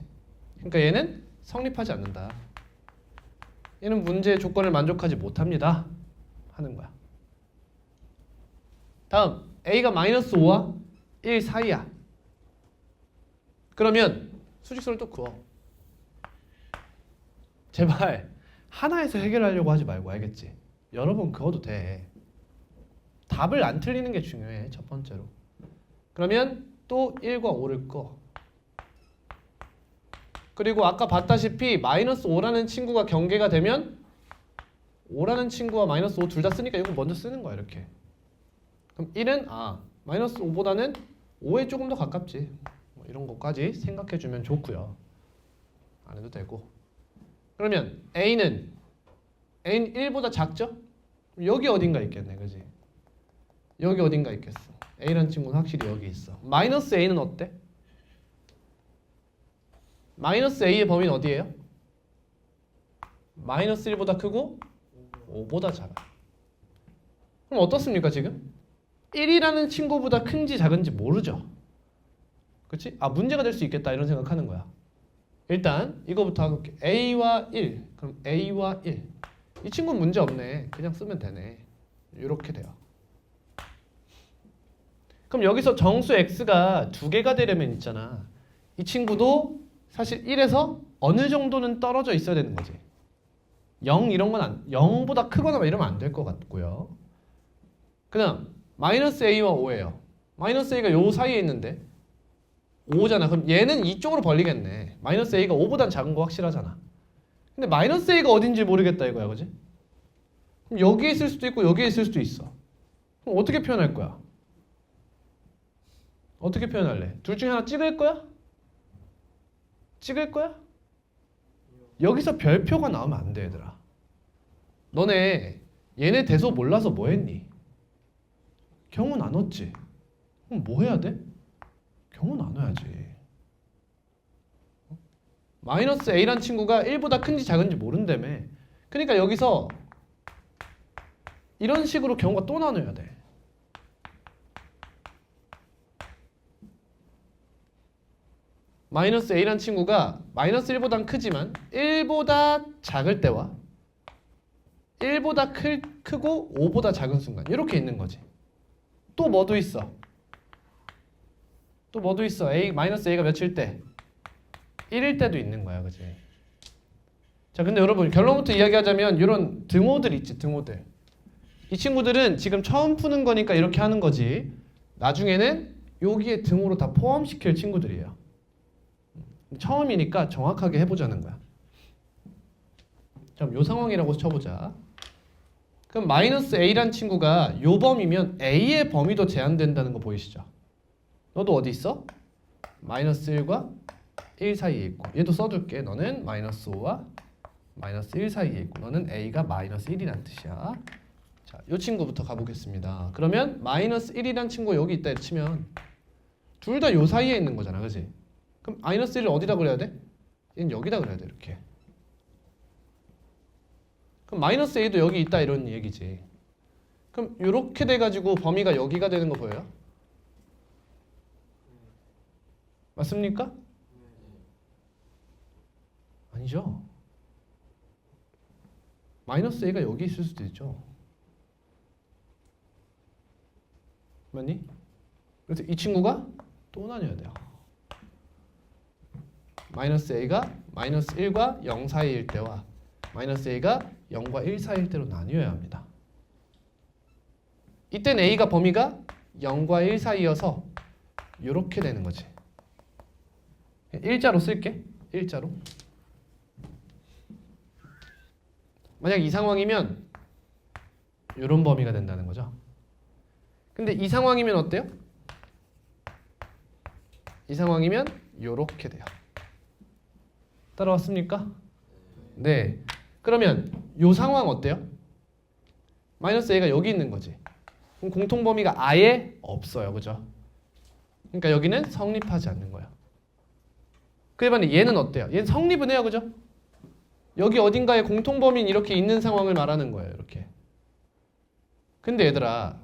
그러니까 얘는 성립하지 않는다. 얘는 문제의 조건을 만족하지 못합니다. 하는 거야. 다음 a가 마이너스 5와 1 사이야. 그러면 수직선을 또 그어. 제발 하나에서 해결하려고 하지 말고 알겠지? 여러 번 그어도 돼. 답을 안 틀리는 게 중요해. 첫 번째로. 그러면 또 1과 5를 꺼. 그리고 아까 봤다시피 마이너스 5라는 친구가 경계가 되면 5라는 친구와 마이너스 5 둘 다 쓰니까 이거 먼저 쓰는 거야. 이렇게. 그럼 1은 마이너스 5보다는 5에 조금 더 가깝지. 뭐 이런 것까지 생각해주면 좋고요. 안 해도 되고. 그러면 a는 1보다 작죠? 여기 어딘가 있겠네. 그지? 여기 어딘가 있겠어. a라는 친구는 확실히 여기 있어. 마이너스 a는 어때? 마이너스 a의 범위는 어디예요? 마이너스 1보다 크고 5보다 작아. 그럼 어떻습니까 지금? 1이라는 친구보다 큰지 작은지 모르죠. 그치? 문제가 될 수 있겠다 이런 생각하는 거야. 일단 이거부터 해볼게. a와 1. 그럼 a와 1. 이 친구는 문제 없네. 그냥 쓰면 되네. 이렇게 돼요. 그럼 여기서 정수 x가 2개가 되려면 있잖아. 이 친구도 사실 1에서 어느 정도는 떨어져 있어야 되는 거지. 0 이런 건 0보다 크거나 이러면 안 될 것 같고요. 그 다음 마이너스 a와 5예요. 마이너스 a가 요 사이에 있는데 5잖아. 그럼 얘는 이쪽으로 벌리겠네. 마이너스 a가 5보단 작은 거 확실하잖아. 근데 마이너스 a가 어딘지 모르겠다 이거야. 그지? 그럼 여기에 있을 수도 있고 여기에 있을 수도 있어. 그럼 어떻게 표현할 거야? 어떻게 표현할래? 둘 중에 하나 찍을 거야? 찍을 거야? 여기서 별표가 나오면 안 돼, 얘들아. 너네 얘네 대소 몰라서 뭐 했니? 경우 나눴지? 그럼 뭐 해야 돼? 경우 나눠야지. 마이너스 a란 친구가 1보다 큰지 작은지 모른다며. 그러니까 여기서 이런 식으로 경우가 또 나눠야 돼. 마이너스 a란 친구가 마이너스 1보단 크지만 1보다 작을 때와 1보다 크고 5보다 작은 순간 이렇게 있는 거지. 또 뭐도 있어? 또 뭐도 있어? 마이너스 a가 몇일 때? 1일 때도 있는 거야. 그지? 자, 근데 여러분 결론부터 이야기하자면 이런 등호들 있지. 등호들. 이 친구들은 지금 처음 푸는 거니까 이렇게 하는 거지. 나중에는 여기에 등호로 다 포함시킬 친구들이에요. 처음이니까 정확하게 해보자는 거야. 그럼 요 상황이라고 쳐보자. 그럼 마이너스 a란 친구가 요 범위면 a의 범위도 제한된다는 거 보이시죠? 너도 어디 있어? 마이너스 1과 1 사이에 있고 얘도 써둘게. 너는 마이너스 5와 마이너스 1 사이에 있고 너는 a가 마이너스 1이란 뜻이야. 자, 요 친구부터 가보겠습니다. 그러면 마이너스 1이란 친구가 여기 있다 치면 둘 다 요 사이에 있는 거잖아. 그지? 그럼 마이너스 1을 어디다 그려야 돼? 얘는 여기다 그려야 돼. 이렇게. 그럼 마이너스 a도 여기 있다 이런 얘기지. 그럼 이렇게 돼가지고 범위가 여기가 되는 거 보여요? 맞습니까? 아니죠. 마이너스 a가 여기 있을 수도 있죠. 맞니? 그래서 이 친구가 또 나뉘어야 돼요. 마이너스 a가 마이너스 1과 0 사이일 때와 마이너스 a가 0과 1 사이일 때로 나뉘어야 합니다. 이땐 a가 범위가 0과 1 사이여서 이렇게 되는 거지. 일자로 쓸게. 일자로. 만약 이 상황이면 이런 범위가 된다는 거죠. 근데 이 상황이면 어때요? 이 상황이면 이렇게 돼요. 따라왔습니까? 네. 그러면 이 상황 어때요? 마이너스 a가 여기 있는 거지. 그럼 공통 범위가 아예 없어요. 그죠? 그러니까 여기는 성립하지 않는 거예요. 그에 반해 얘는 어때요? 얘는 성립은 해요. 그죠? 여기 어딘가에 공통 범위는 이렇게 있는 상황을 말하는 거예요. 이렇게. 근데 얘들아,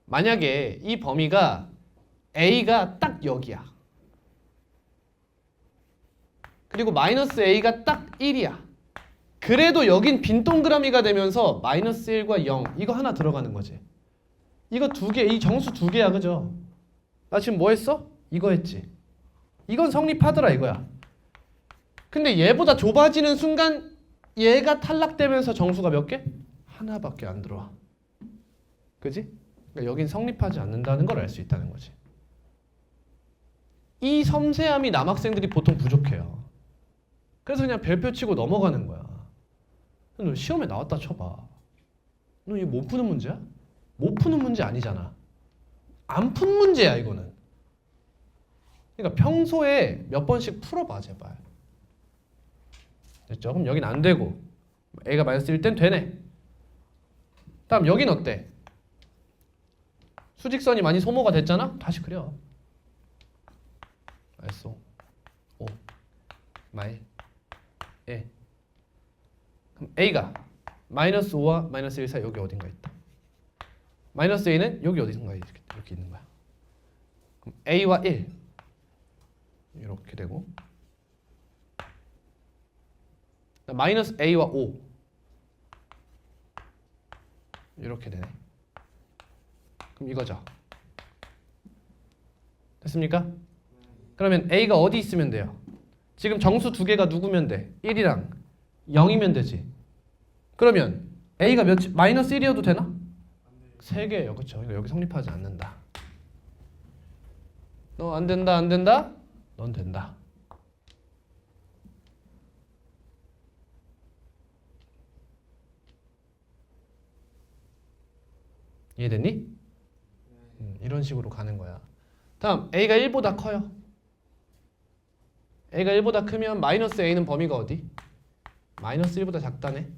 만약에 이 범위가 a가 딱 여기야. 그리고 마이너스 a가 딱 1이야. 그래도 여긴 빈 동그라미가 되면서 마이너스 1과 0 이거 하나 들어가는 거지. 이거 두 개, 이 정수 두 개야. 그죠? 나 지금 뭐 했어? 이거 했지. 이건 성립하더라 이거야. 근데 얘보다 좁아지는 순간 얘가 탈락되면서 정수가 몇 개? 하나밖에 안 들어와. 그지? 그러니까 여긴 성립하지 않는다는 걸 알 수 있다는 거지. 이 섬세함이 남학생들이 보통 부족해요. 그래서 그냥 별표 치고 넘어가는 거야. 너 시험에 나왔다 쳐봐. 너 이거 못 푸는 문제야? 못 푸는 문제 아니잖아. 안 푼 문제야 이거는. 그러니까 평소에 몇 번씩 풀어봐 제발. 됐죠? 그럼 여긴 안 되고 a가 마이너스 1 땐 되네. 다음 여긴 어때? 수직선이 많이 소모가 됐잖아? 다시 그려. 알았어. 5 마이 에. 그럼 a가 마이너스 5와 마이너스 1 사이 여기 어딘가 있다. 마이너스 a는 여기 어딘가 이렇게 있는 거야. 그럼 a와 1 이렇게 되고 마이너스 a와 5 이렇게 되네. 그럼 이거죠. 됐습니까? 그러면 a가 어디 있으면 돼요? 지금 정수 두 개가 누구면 돼? 1이랑 0이면 되지. 그러면 a가 마이너스 1이어도 되나? 3개예요. 그렇죠? 그러니까 여기 성립하지 않는다. 너 안 된다 안 된다? 넌 된다. 이해됐니? 이런 식으로 가는 거야. 다음 a가 1보다 커요. a가 1보다 크면 마이너스 a는 범위가 어디? 마이너스 1보다 작다네.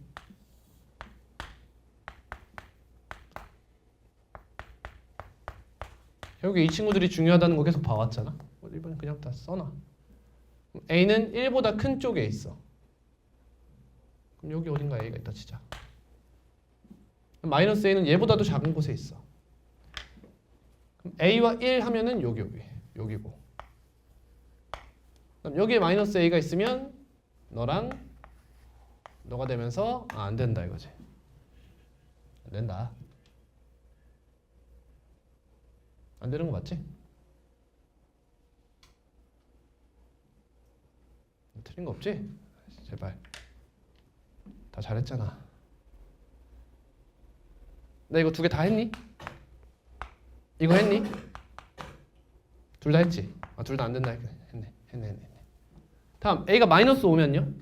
결국에 이 친구들이 중요하다는 거 계속 봐왔잖아. 이번엔 그냥 다 써놔. a는 1보다 큰 쪽에 있어. 그럼 여기 어딘가 a가 있다 치자. 마이너스 a는 얘보다도 작은 곳에 있어. 그럼 a와 1 하면은 여기고. 그럼 여기에 마이너스 a가 있으면 너랑 너가 되면서 안 된다 이거지. 안 된다. 안 되는 거 맞지? 틀린 거 없지? 제발. 다 잘했잖아. 나 이거 두 개 다 했니? 이거 했니? 둘 다 했지? 아, 둘 다 안 된다 했네. 다음 a가 마이너스 5면요?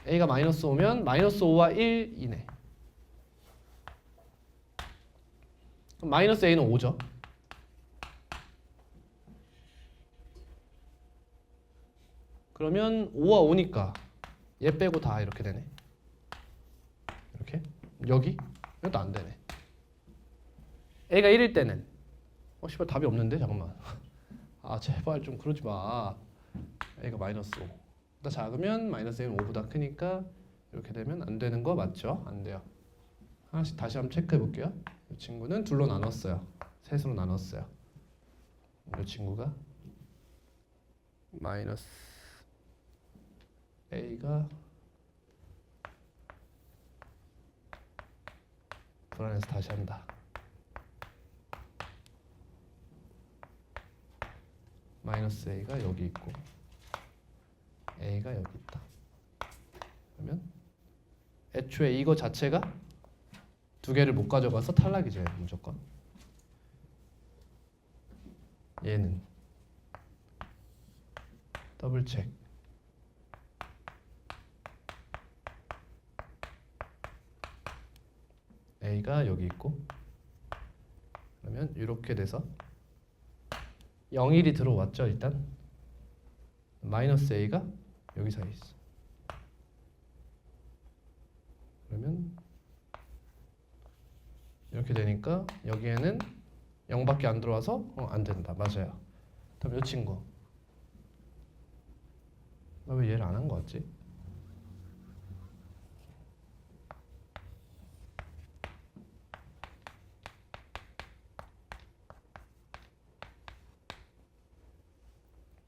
a가 마이너스 5면 마이너스 5와 1이네. 그럼 마이너스 a는 5죠. 그러면 5와 5니까 얘 빼고 다 이렇게 되네. 이렇게 여기 이것도 안 되네. a가 1일 때는 씨발 답이 없는데 잠깐만. 아 제발 좀 그러지 마. a가 마이너스 5. 보다 작으면 마이너스 a는 5보다 크니까 이렇게 되면 안 되는 거 맞죠? 안 돼요. 하나씩 다시 한번 체크해 볼게요. 이 친구는 둘로 나눴어요. 셋으로 나눴어요. 이 친구가 마이너스 a가 불안해서 다시 한다. 마이너스 a가 여기 있고 a가 여기 있다. 그러면 애초에 이거 자체가 두 개를 못 가져가서 탈락이죠. 무조건. 얘는 더블 체크. a가 여기 있고 그러면 이렇게 돼서 0, 1이 들어왔죠. 일단 마이너스 a가 여기 사이에 있어. 그러면 이렇게 되니까 여기에는 0밖에 안 들어와서 안 된다. 맞아요. 그럼 이 친구 나 왜 얘를 안 한 거 같지?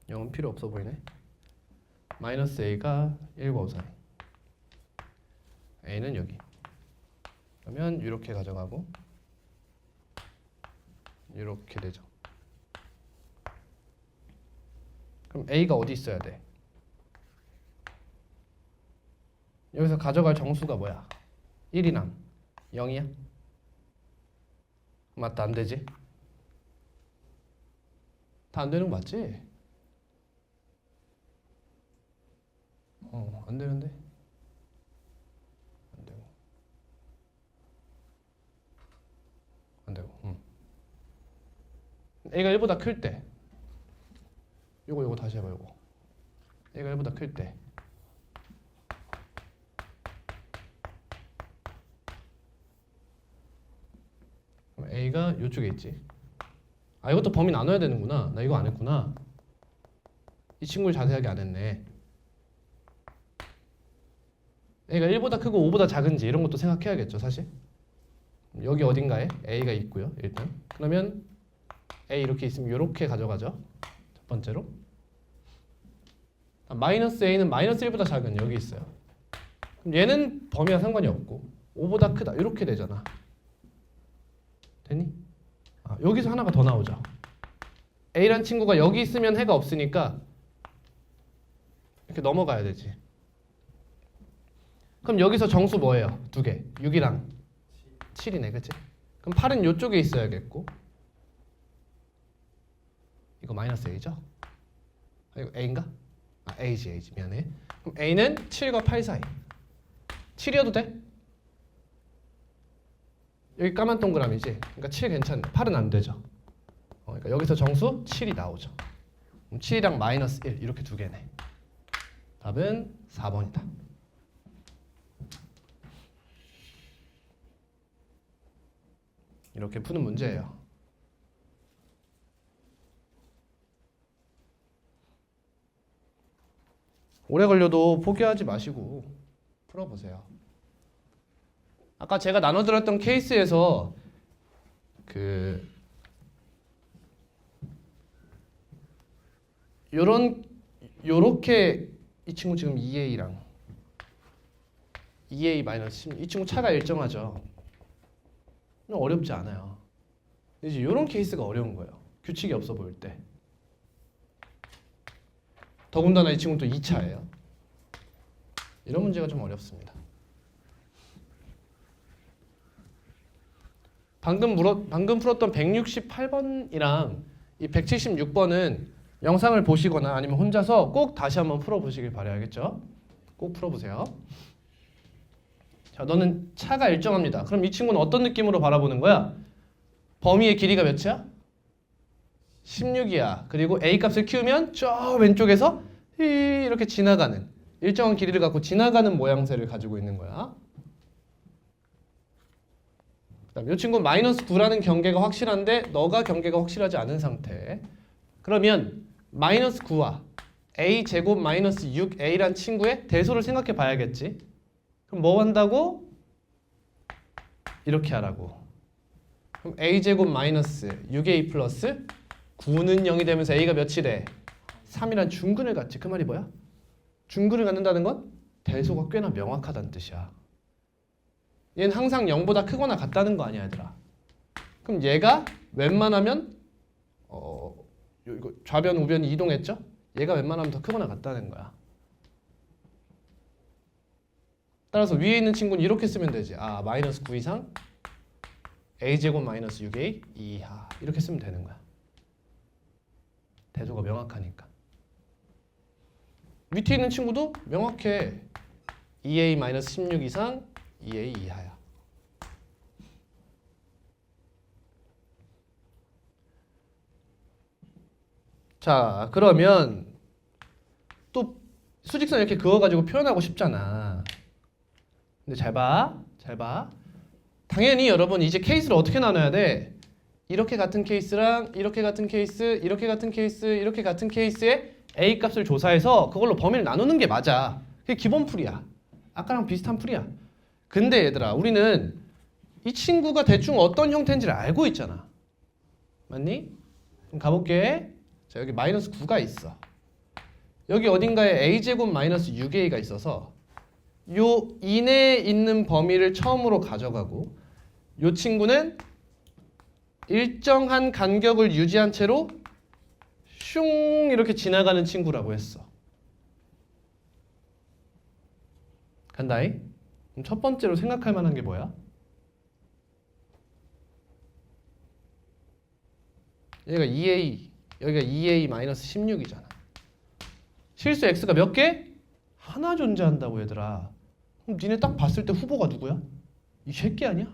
영은 필요 없어 보이네. 마이너스 a가 1과 5 사이. a는 여기. 그러면 이렇게 가져가고 이렇게 되죠. 그럼 a가 어디 있어야 돼? 여기서 가져갈 정수가 뭐야? 1이랑 0이야? 맞다. 안 되지? 다 안 되는 거 맞지? 안 되는데? 안 되고. 안 되고. a가 1보다 클 때. 요거 다시 해봐. 요거. a가 1보다 클 때. 그럼 a가 요쪽에 있지. 아, 이것도 범위 나눠야 되는구나. 나 이거 안 했구나. 이 친구를 자세하게 안 했네. a가 1보다 크고 5보다 작은지 이런 것도 생각해야겠죠, 사실. 여기 어딘가에 a가 있고요, 일단. 그러면 a 이렇게 있으면 이렇게 가져가죠. 첫 번째로. 마이너스 a는 마이너스 1보다 작은 여기 있어요. 그럼 얘는 범위와 상관이 없고 5보다 크다 이렇게 되잖아. 됐니? 여기서 하나가 더 나오죠. a란 친구가 여기 있으면 해가 없으니까 이렇게 넘어가야 되지. 그럼 여기서 정수 뭐예요? 두 개. 6이랑 7이네. 그치? 그럼 8은 이쪽에 있어야겠고 이거 마이너스 a죠? 이거 a인가? a지. 미안해. 그럼 a는 7과 8 사이. 7이어도 돼? 여기 까만 동그라미지? 그러니까 7 괜찮네. 8은 안 되죠. 그러니까 여기서 정수 7이 나오죠. 그럼 7이랑 마이너스 1 이렇게 두 개네. 답은 4번이다. 이렇게 푸는 문제예요. 오래 걸려도 포기하지 마시고 풀어보세요. 아까 제가 나눠드렸던 케이스에서 요렇게 이 친구 지금 2a랑 2a 마이너스 10, 이 친구 차가 일정하죠. 어렵지 않아요. 근데 이제 이런 케이스가 어려운 거예요. 규칙이 없어 보일 때. 더군다나 이 친구는 또 2차예요. 이런 문제가 좀 어렵습니다. 방금 풀었던 168번이랑 이 176번은 영상을 보시거나 아니면 혼자서 꼭 다시 한번 풀어보시길 바라야겠죠. 꼭 풀어보세요. 자, 너는 차가 일정합니다. 그럼 이 친구는 어떤 느낌으로 바라보는 거야? 범위의 길이가 몇이야? 16이야. 그리고 a 값을 키우면 저 왼쪽에서 이렇게 지나가는 일정한 길이를 갖고 지나가는 모양새를 가지고 있는 거야. 그다음 이 친구는 마이너스 9라는 경계가 확실한데 너가 경계가 확실하지 않은 상태. 그러면 마이너스 9와 a 제곱 마이너스 6a란 친구의 대소를 생각해 봐야겠지. 그럼 뭐 한다고? 이렇게 하라고. 그럼 a제곱 마이너스 6a 플러스 9는 0이 되면서 a가 몇이 돼? 3이란 중근을 갖지. 그 말이 뭐야? 중근을 갖는다는 건 대소가 꽤나 명확하다는 뜻이야. 얘는 항상 0보다 크거나 같다는 거 아니야, 얘들아. 그럼 얘가 웬만하면 이거 좌변 우변이 이동했죠? 얘가 웬만하면 더 크거나 같다는 거야. 따라서 위에 있는 친구는 이렇게 쓰면 되지. 아, 마이너스 9 이상 a제곱 마이너스 6a 이하 이렇게 쓰면 되는 거야. 대소가 명확하니까. 밑에 있는 친구도 명확해. 2a 마이너스 16 이상 2a 이하야. 자, 그러면 또 수직선 이렇게 그어가지고 표현하고 싶잖아. 근데 잘 봐. 잘 봐. 당연히 여러분 이제 케이스를 어떻게 나눠야 돼? 이렇게 같은 케이스랑 이렇게 같은 케이스, 이렇게 같은 케이스, 이렇게 같은 케이스의 A 값을 조사해서 그걸로 범위를 나누는 게 맞아. 그게 기본 풀이야. 아까랑 비슷한 풀이야. 근데 얘들아, 우리는 이 친구가 대충 어떤 형태인지를 알고 있잖아. 맞니? 그럼 가볼게. 자, 여기 마이너스 9가 있어. 여기 어딘가에 a제곱 마이너스 6a가 있어서 요 이내에 있는 범위를 처음으로 가져가고 요 친구는 일정한 간격을 유지한 채로 슝 이렇게 지나가는 친구라고 했어. 간다잉? 그럼 첫 번째로 생각할 만한 게 뭐야? 얘가 2a, 여기가 2a 마이너스 16이잖아. 실수 x가 몇 개? 하나 존재한다고 얘들아. 그럼 니네 딱 봤을 때 후보가 누구야? 이 새끼 아니야?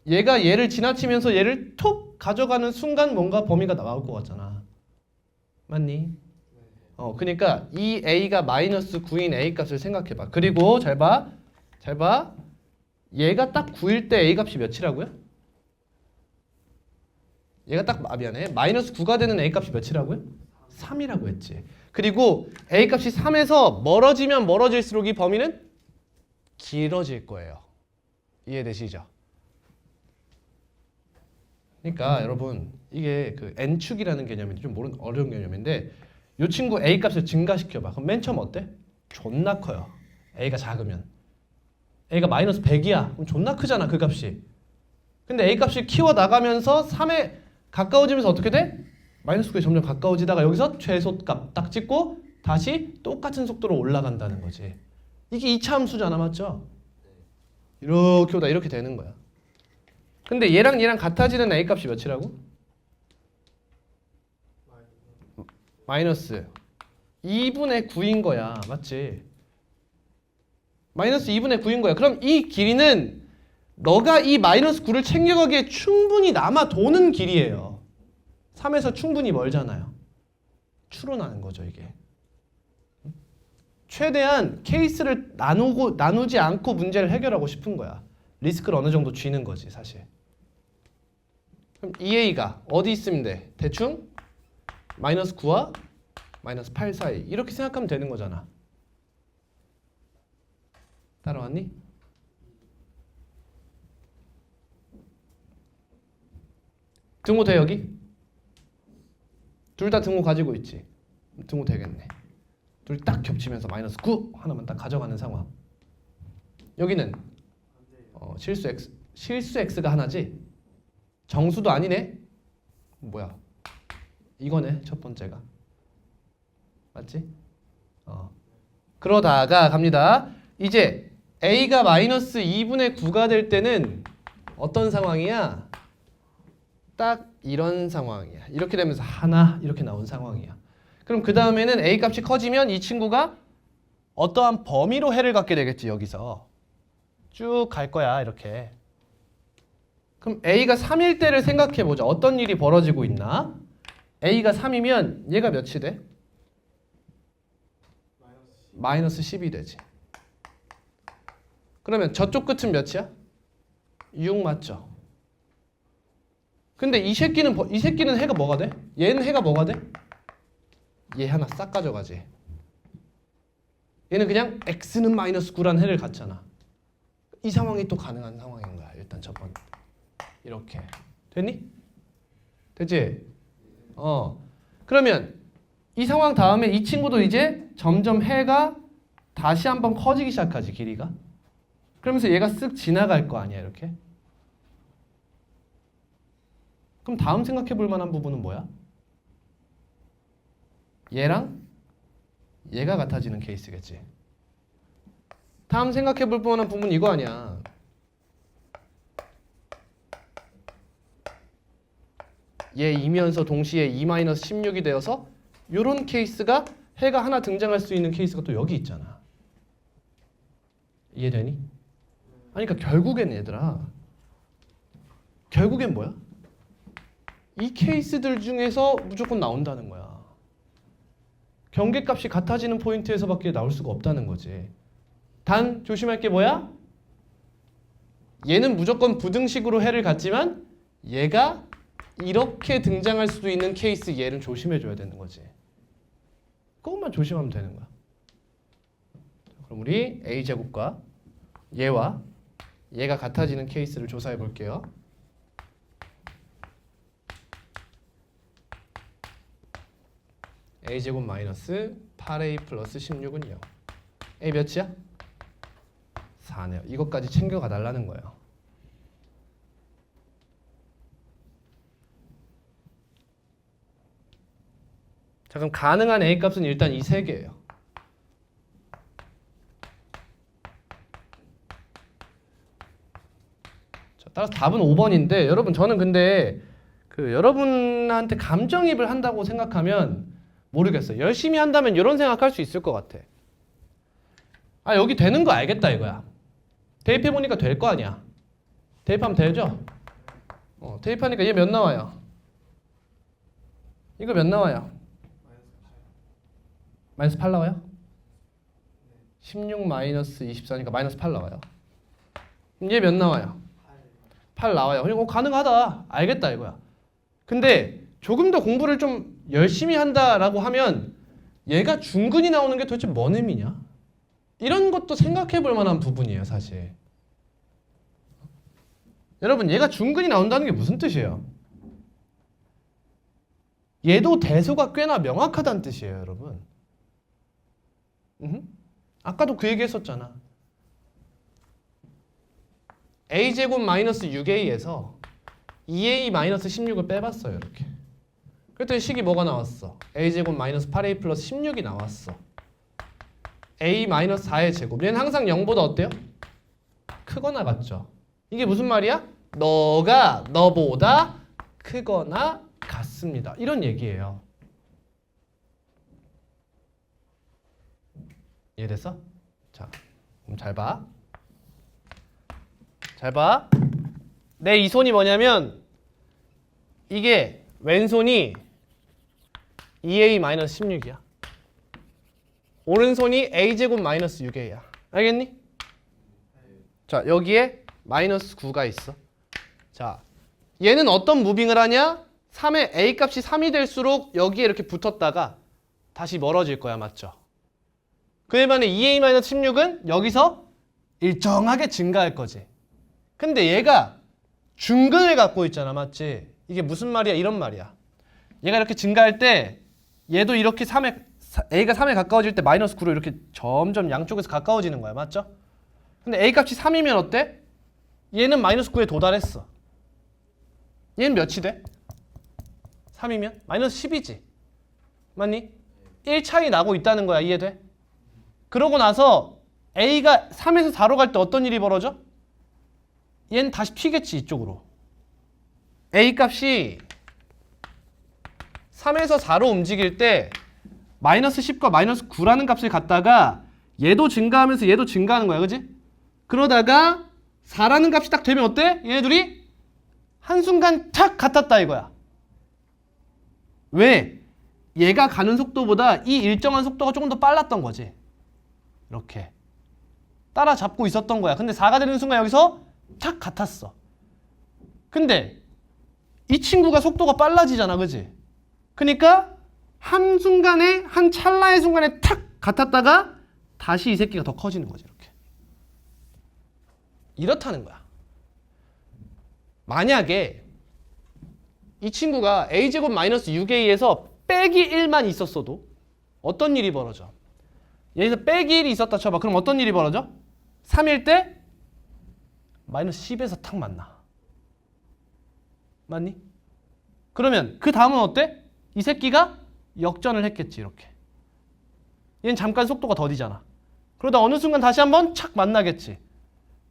얘가 얘를 지나치면서 얘를 톡 가져가는 순간 뭔가 범위가 나올 것 같잖아. 맞니? 그러니까 이 a가 마이너스 9인 a 값을 생각해봐. 그리고 잘 봐. 잘 봐. 얘가 딱 9일 때 a 값이 몇이라고요? 얘가 딱 미안해. 마이너스 9가 되는 a 값이 몇이라고요? 3이라고 했지. 그리고 a 값이 3에서 멀어지면 멀어질수록 이 범위는 길어질 거예요. 이해되시죠? 그러니까 여러분 이게 그 n축이라는 개념인데 좀 모르는 어려운 개념인데 이 친구 a 값을 증가시켜봐. 그럼 맨 처음 어때? 존나 커요. a가 작으면. a가 마이너스 100이야. 그럼 존나 크잖아 그 값이. 근데 a 값이 키워나가면서 3에 가까워지면서 어떻게 돼? 마이너스 9에 점점 가까워지다가 여기서 최소값 딱 찍고 다시 똑같은 속도로 올라간다는 거지. 이게 2차 함수잖아, 맞죠? 이렇게 오다 이렇게 되는 거야. 근데 얘랑 얘랑 같아지는 a 값이 몇이라고? 마이너스 2분의 9인 거야. 맞지? 마이너스 2분의 9인 거야. 그럼 이 길이는 너가 이 마이너스 9를 챙겨가기에 충분히 남아 도는 길이에요. 3에서 충분히 멀잖아요. 추론하는 거죠, 이게. 최대한 케이스를 나누지 않고 문제를 해결하고 싶은 거야. 리스크를 어느 정도 쥐는 거지, 사실. 그럼 2a가 어디 있으면 돼? 대충 마이너스 9와 마이너스 8 사이 이렇게 생각하면 되는 거잖아. 따라왔니? 등호 돼 여기? 둘 다 등호 가지고 있지. 등호 되겠네. 둘이 딱 겹치면서 마이너스 9 하나만 딱 가져가는 상황. 여기는 실수 x가 하나지. 정수도 아니네. 뭐야? 이거네 첫 번째가. 맞지? 그러다가 갑니다. 이제 a가 마이너스 2분의 9가 될 때는 어떤 상황이야? 딱 이런 상황이야. 이렇게 되면서 하나 이렇게 나온 상황이야. 그럼 그 다음에는 a 값이 커지면 이 친구가 어떠한 범위로 해를 갖게 되겠지. 여기서 쭉 갈 거야 이렇게. 그럼 a가 3일 때를 생각해보자. 어떤 일이 벌어지고 있나? a가 3이면 얘가 몇이 돼? 마이너스 10이 되지. 그러면 저쪽 끝은 몇이야? 6 맞죠? 근데 이 새끼는 해가 뭐가 돼? 얘는 해가 뭐가 돼? 얘 하나 싹 가져가지. 얘는 그냥 x는 마이너스 9란 해를 갖잖아. 이 상황이 또 가능한 상황인 거야. 일단 첫 번째. 이렇게. 됐니? 됐지? 그러면 이 상황 다음에 이 친구도 이제 점점 해가 다시 한번 커지기 시작하지, 길이가. 그러면서 얘가 쓱 지나갈 거 아니야, 이렇게. 그럼 다음 생각해 볼 만한 부분은 뭐야? 얘랑 얘가 같아지는 케이스겠지. 다음 생각해 볼 만한 부분은 이거 아니야. 얘이면서 동시에 2-16이 되어서 요런 케이스가 해가 하나 등장할 수 있는 케이스가 또 여기 있잖아. 이해되니? 아니 그러니까 결국엔 얘들아, 결국엔 뭐야? 이 케이스들 중에서 무조건 나온다는 거야. 경계값이 같아지는 포인트에서밖에 나올 수가 없다는 거지. 단 조심할 게 뭐야? 얘는 무조건 부등식으로 해를 갖지만 얘가 이렇게 등장할 수도 있는 케이스 얘는 조심해줘야 되는 거지. 그것만 조심하면 되는 거야. 그럼 우리 a제곱과 얘와 얘가 같아지는 케이스를 조사해 볼게요. a제곱 마이너스 8a 플러스 16은 0. a 몇이야? 4네요. 이것까지 챙겨가 달라는 거예요. 자, 그럼 가능한 a 값은 일단 이 세 개예요. 자, 따라서 답은 5번인데 여러분 저는 근데 여러분한테 감정이입을 한다고 생각하면 모르겠어요. 열심히 한다면 이런 생각할 수 있을 것 같아. 아 여기 되는 거 알겠다 이거야. 대입해보니까 될 거 아니야. 대입하면 되죠? 대입하니까 얘 몇 나와요? 이거 몇 나와요? 마이너스 8 나와요? 16 마이너스 24니까 마이너스 8 나와요. 그럼 얘 몇 나와요? 8 나와요. 그리고 가능하다. 알겠다 이거야. 근데 조금 더 공부를 좀 열심히 한다라고 하면 얘가 중근이 나오는 게 도대체 뭔 의미냐? 이런 것도 생각해 볼 만한 부분이에요, 사실. 여러분, 얘가 중근이 나온다는 게 무슨 뜻이에요? 얘도 대소가 꽤나 명확하다는 뜻이에요, 여러분. 아까도 그 얘기 했었잖아. a제곱 마이너스 6a에서 2a 마이너스 16을 빼봤어요, 이렇게. 그랬더니 식이 뭐가 나왔어? a제곱 마이너스 8a 플러스 16이 나왔어. a 마이너스 4의 제곱. 얘는 항상 0보다 어때요? 크거나 같죠. 이게 무슨 말이야? 너가 너보다 크거나 같습니다. 이런 얘기예요. 이해됐어? 자, 그럼 잘 봐. 잘 봐. 내 이 손이 뭐냐면 이게 왼손이 2a-16이야. 오른손이 a제곱 마이너스 6a야. 알겠니? 자, 여기에 마이너스 9가 있어. 자, 얘는 어떤 무빙을 하냐? 3의 a 값이 3이 될수록 여기에 이렇게 붙었다가 다시 멀어질 거야. 맞죠? 그에 반해 2a-16은 여기서 일정하게 증가할 거지. 근데 얘가 중근을 갖고 있잖아. 맞지? 이게 무슨 말이야? 이런 말이야. 얘가 이렇게 증가할 때 얘도 이렇게 3에 a가 3에 가까워질 때 마이너스 9로 이렇게 점점 양쪽에서 가까워지는 거야. 맞죠? 근데 a 값이 3이면 어때? 얘는 마이너스 9에 도달했어. 얘는 몇이 돼? 3이면? 마이너스 10이지. 맞니? 1 차이 나고 있다는 거야. 이해돼? 그러고 나서 a가 3에서 4로 갈 때 어떤 일이 벌어져? 얘는 다시 튀겠지. 이쪽으로. a 값이 3에서 4로 움직일 때 마이너스 10과 마이너스 9라는 값을 갖다가 얘도 증가하면서 얘도 증가하는 거야. 그지? 그러다가 4라는 값이 딱 되면 어때? 얘네들이 한순간 탁 같았다 이거야. 왜? 얘가 가는 속도보다 이 일정한 속도가 조금 더 빨랐던 거지. 이렇게 따라잡고 있었던 거야. 근데 4가 되는 순간 여기서 탁 같았어. 근데 이 친구가 속도가 빨라지잖아. 그지? 그러니까 한순간에 한 찰나의 순간에 탁 같았다가 다시 이 새끼가 더 커지는 거지. 이렇게. 이렇다는 거야. 만약에 이 친구가 a제곱 마이너스 6a에서 빼기 1만 있었어도 어떤 일이 벌어져? 여기서 빼기 1이 있었다 쳐봐. 그럼 어떤 일이 벌어져? 3일 때 마이너스 10에서 탁 만나. 맞니? 그러면 그 다음은 어때? 이 새끼가 역전을 했겠지 이렇게. 얘는 잠깐 속도가 더디잖아. 그러다 어느 순간 다시 한번 착 만나겠지.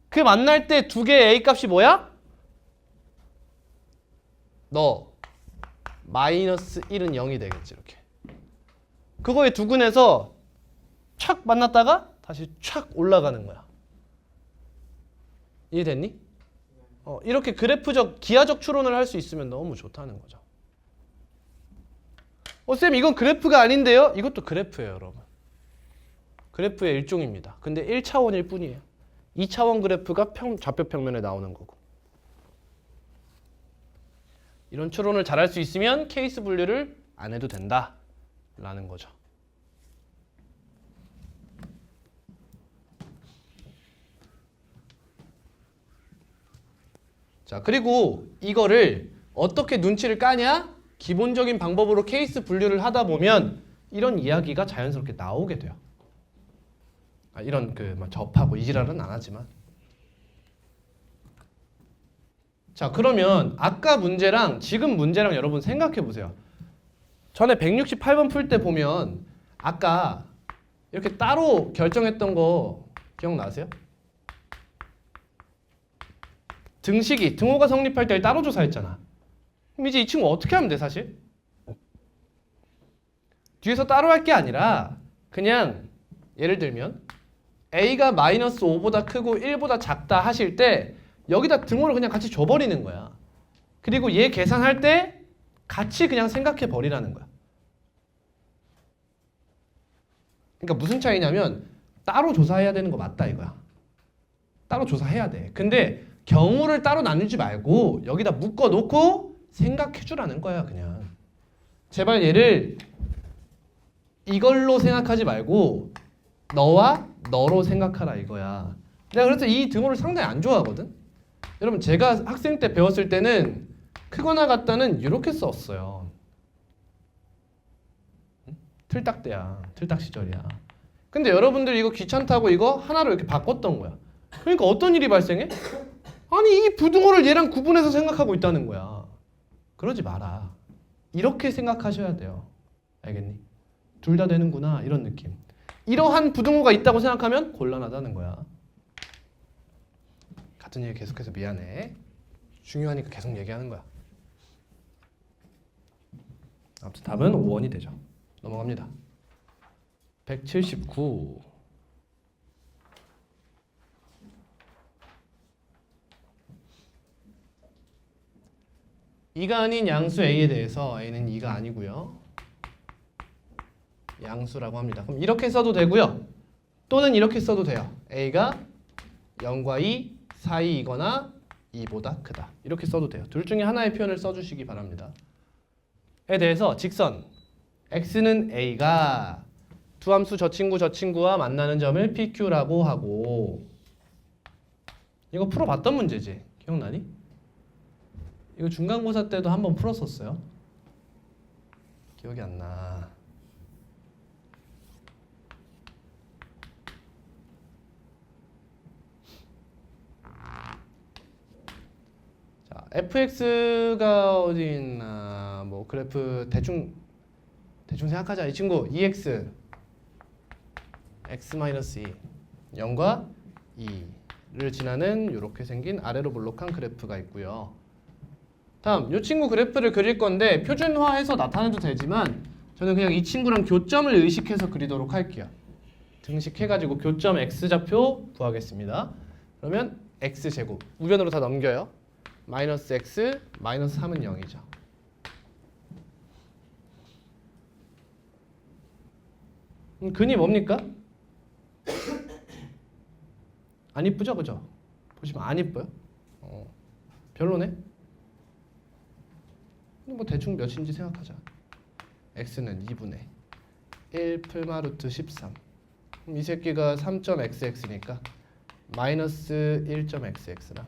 그 만날 때 두 개의 a 값이 뭐야? 너 마이너스 1은 0이 되겠지 이렇게. 그거에 두근해서 착 만났다가 다시 착 올라가는 거야. 이해됐니? 이렇게 그래프적 기하적 추론을 할 수 있으면 너무 좋다는 거죠. 쌤 이건 그래프가 아닌데요? 이것도 그래프예요 여러분. 그래프의 일종입니다. 근데 1차원일 뿐이에요. 2차원 그래프가 좌표 평면에 나오는 거고. 이런 추론을 잘할 수 있으면 케이스 분류를 안 해도 된다 라는 거죠. 자, 그리고 이거를 어떻게 눈치를 까냐? 기본적인 방법으로 케이스 분류를 하다 보면 이런 이야기가 자연스럽게 나오게 돼요. 이런 접하고 이지랄은 안 하지만. 자, 그러면 아까 문제랑 지금 문제랑 여러분 생각해 보세요. 전에 168번 풀 때 보면 아까 이렇게 따로 결정했던 거 기억나세요? 등식이, 등호가 성립할 때 따로 조사했잖아. 그럼 이제 이 친구 어떻게 하면 돼 사실? 뒤에서 따로 할 게 아니라 그냥 예를 들면 a가 마이너스 5보다 크고 1보다 작다 하실 때 여기다 등호를 그냥 같이 줘버리는 거야. 그리고 얘 계산할 때 같이 그냥 생각해 버리라는 거야. 그러니까 무슨 차이냐면 따로 조사해야 되는 거 맞다 이거야. 따로 조사해야 돼. 근데 경우를 따로 나누지 말고 여기다 묶어 놓고 생각해 주라는 거야 그냥. 제발 얘를 이걸로 생각하지 말고 너와 너로 생각하라 이거야. 내가 그래서 이 등호를 상당히 안 좋아하거든. 여러분 제가 학생 때 배웠을 때는 크거나 같다는 이렇게 썼어요. 틀딱대야. 틀딱 시절이야. 근데 여러분들이 이거 귀찮다고 이거 하나로 이렇게 바꿨던 거야. 그러니까 어떤 일이 발생해? 아니 이 부등호를 얘랑 구분해서 생각하고 있다는 거야. 그러지 마라. 이렇게 생각하셔야 돼요. 알겠니? 둘 다 되는구나 이런 느낌. 이러한 부등호가 있다고 생각하면 곤란하다는 거야. 같은 얘기 계속해서 미안해. 중요하니까 계속 얘기하는 거야. 아무튼 답은 5원이 되죠. 넘어갑니다. 179. 이가 아닌 양수 A에 대해서 A는 2가 아니고요. 양수라고 합니다. 그럼 이렇게 써도 되고요. 또는 이렇게 써도 돼요. A가 0과 2 사이이거나 2보다 크다. 이렇게 써도 돼요. 둘 중에 하나의 표현을 써주시기 바랍니다. 에 대해서 직선 x는 A가 두 함수 저 친구와 만나는 점을 PQ라고 하고 이거 풀어봤던 문제지? 기억나니? 이거 중간고사 때도 한번 풀었었어요. 기억이 안 나. 자, fx가 어디 있나? 뭐 그래프 대충 생각하자. 이 친구 2x x-2 0과 2를 지나는 이렇게 생긴 아래로 볼록한 그래프가 있고요. 다음 이 친구 그래프를 그릴 건데 표준화해서 나타내도 되지만 저는 그냥 이 친구랑 교점을 의식해서 그리도록 할게요. 등식해가지고 교점 x좌표 구하겠습니다. 그러면 x제곱 우변으로 다 넘겨요. 마이너스 x 마이너스 3은 0이죠. 근이 뭡니까? 안 이쁘죠? 그죠? 보시면 안 이뻐요? 별로네? 뭐 대충 몇인지 생각하자. x는 2분의 1 풀마 루트 13. 그럼 이 새끼가 3.xx니까 마이너스 1.xx랑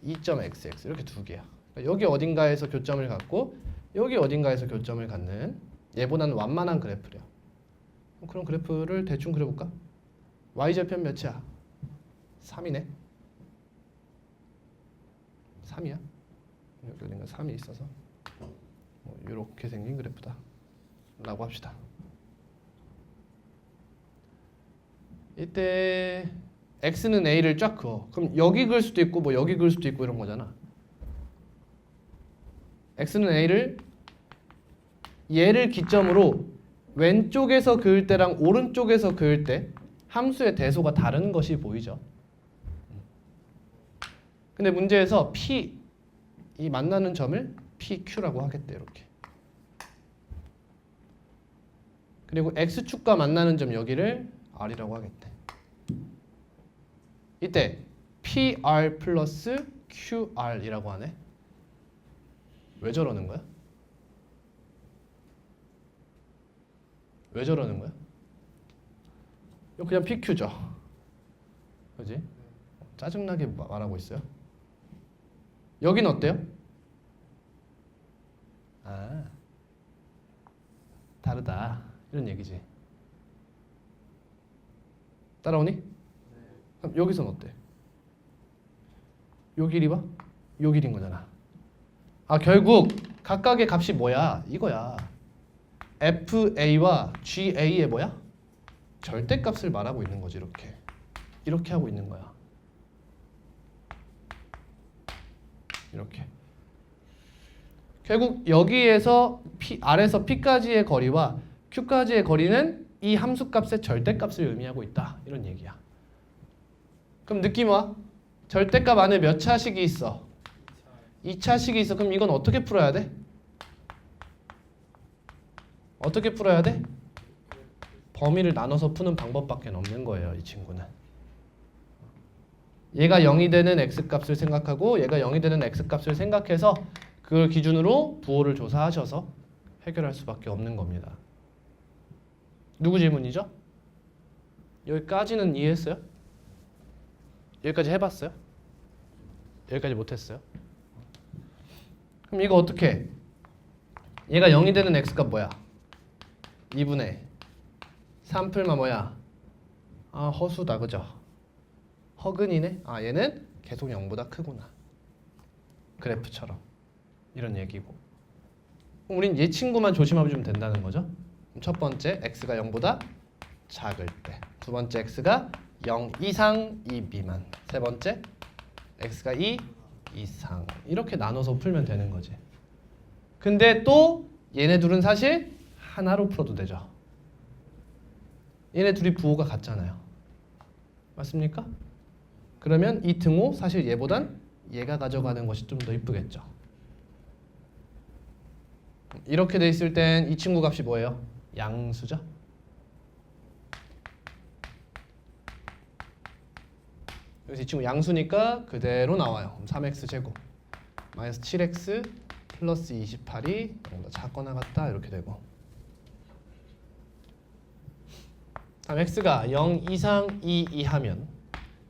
2.xx 이렇게 두 개야. 그러니까 여기 어딘가에서 교점을 갖고 여기 어딘가에서 교점을 갖는 얘보다는 완만한 그래프래요. 그럼 그래프를 대충 그려볼까? y절편 몇이야? 3이네. 3이야. 여기 어딘가 3이 있어서 뭐 이렇게 생긴 그래프다 라고 합시다. 이때 x는 a를 쫙 그어. 그럼 여기 그을 수도 있고 뭐 여기 그을 수도 있고 이런 거잖아. x는 a를 얘를 기점으로 왼쪽에서 그을 때랑 오른쪽에서 그을 때 함수의 대소가 다른 것이 보이죠. 근데 문제에서 P 이 만나는 점을 PQ라고 하겠대 이렇게. 그리고 X축과 만나는 점 여기를 R이라고 하겠대. 이때 PR 플러스 QR이라고 하네. 왜 저러는 거야? 왜 저러는 거야? 이거 그냥 PQ죠. 그지? 짜증나게 말하고 있어요. 여기는 어때요? 아, 다르다 이런 얘기지. 따라오니? 그럼 여기서는 어때? 요 길이 봐? 요 길인 거잖아. 아, 결국 각각의 값이 뭐야? 이거야. FA와 GA의 뭐야? 절대값을 말하고 있는 거지. 이렇게 하고 있는 거야. 이렇게. 결국 여기에서 R에서 P까지의 거리와 Q까지의 거리는 이 함수값의 절대값을 의미하고 있다. 이런 얘기야. 그럼 느낌 와? 절대값 안에 몇 차식이 있어? 2차식이 있어. 그럼 이건 어떻게 풀어야 돼? 어떻게 풀어야 돼? 범위를 나눠서 푸는 방법밖에 없는 거예요. 이 친구는. 얘가 0이 되는 x값을 생각하고 얘가 0이 되는 x값을 생각해서 그걸 기준으로 부호를 조사하셔서 해결할 수밖에 없는 겁니다. 누구 질문이죠? 여기까지는 이해했어요? 여기까지 해봤어요? 여기까지 못했어요? 그럼 이거 어떻게 해? 얘가 0이 되는 x값 뭐야? 2분의 3풀마 뭐야? 아, 허수다 그죠? 허근이네? 아, 얘는 계속 0보다 크구나. 그래프처럼. 이런 얘기고. 그럼 우린 얘 친구만 조심하면 된다는 거죠. 그럼 첫 번째 x가 0보다 작을 때, 두 번째 x가 0 이상 2 미만, 세 번째 x가 2 이상. 이렇게 나눠서 풀면 되는 거지. 근데 또 얘네 둘은 사실 하나로 풀어도 되죠. 얘네 둘이 부호가 같잖아요. 맞습니까? 그러면 이 등호 사실 얘보단 얘가 가져가는 것이 좀 더 이쁘겠죠. 이렇게 돼 있을 땐 이 친구 값이 뭐예요? 양수죠. 그래서 이 친구 양수니까 그대로 나와요. 그럼 3x 제곱 마이너스 7x 플러스 28이 보다 작거나 같다 이렇게 되고, 다음 x가 0 이상 2 이하면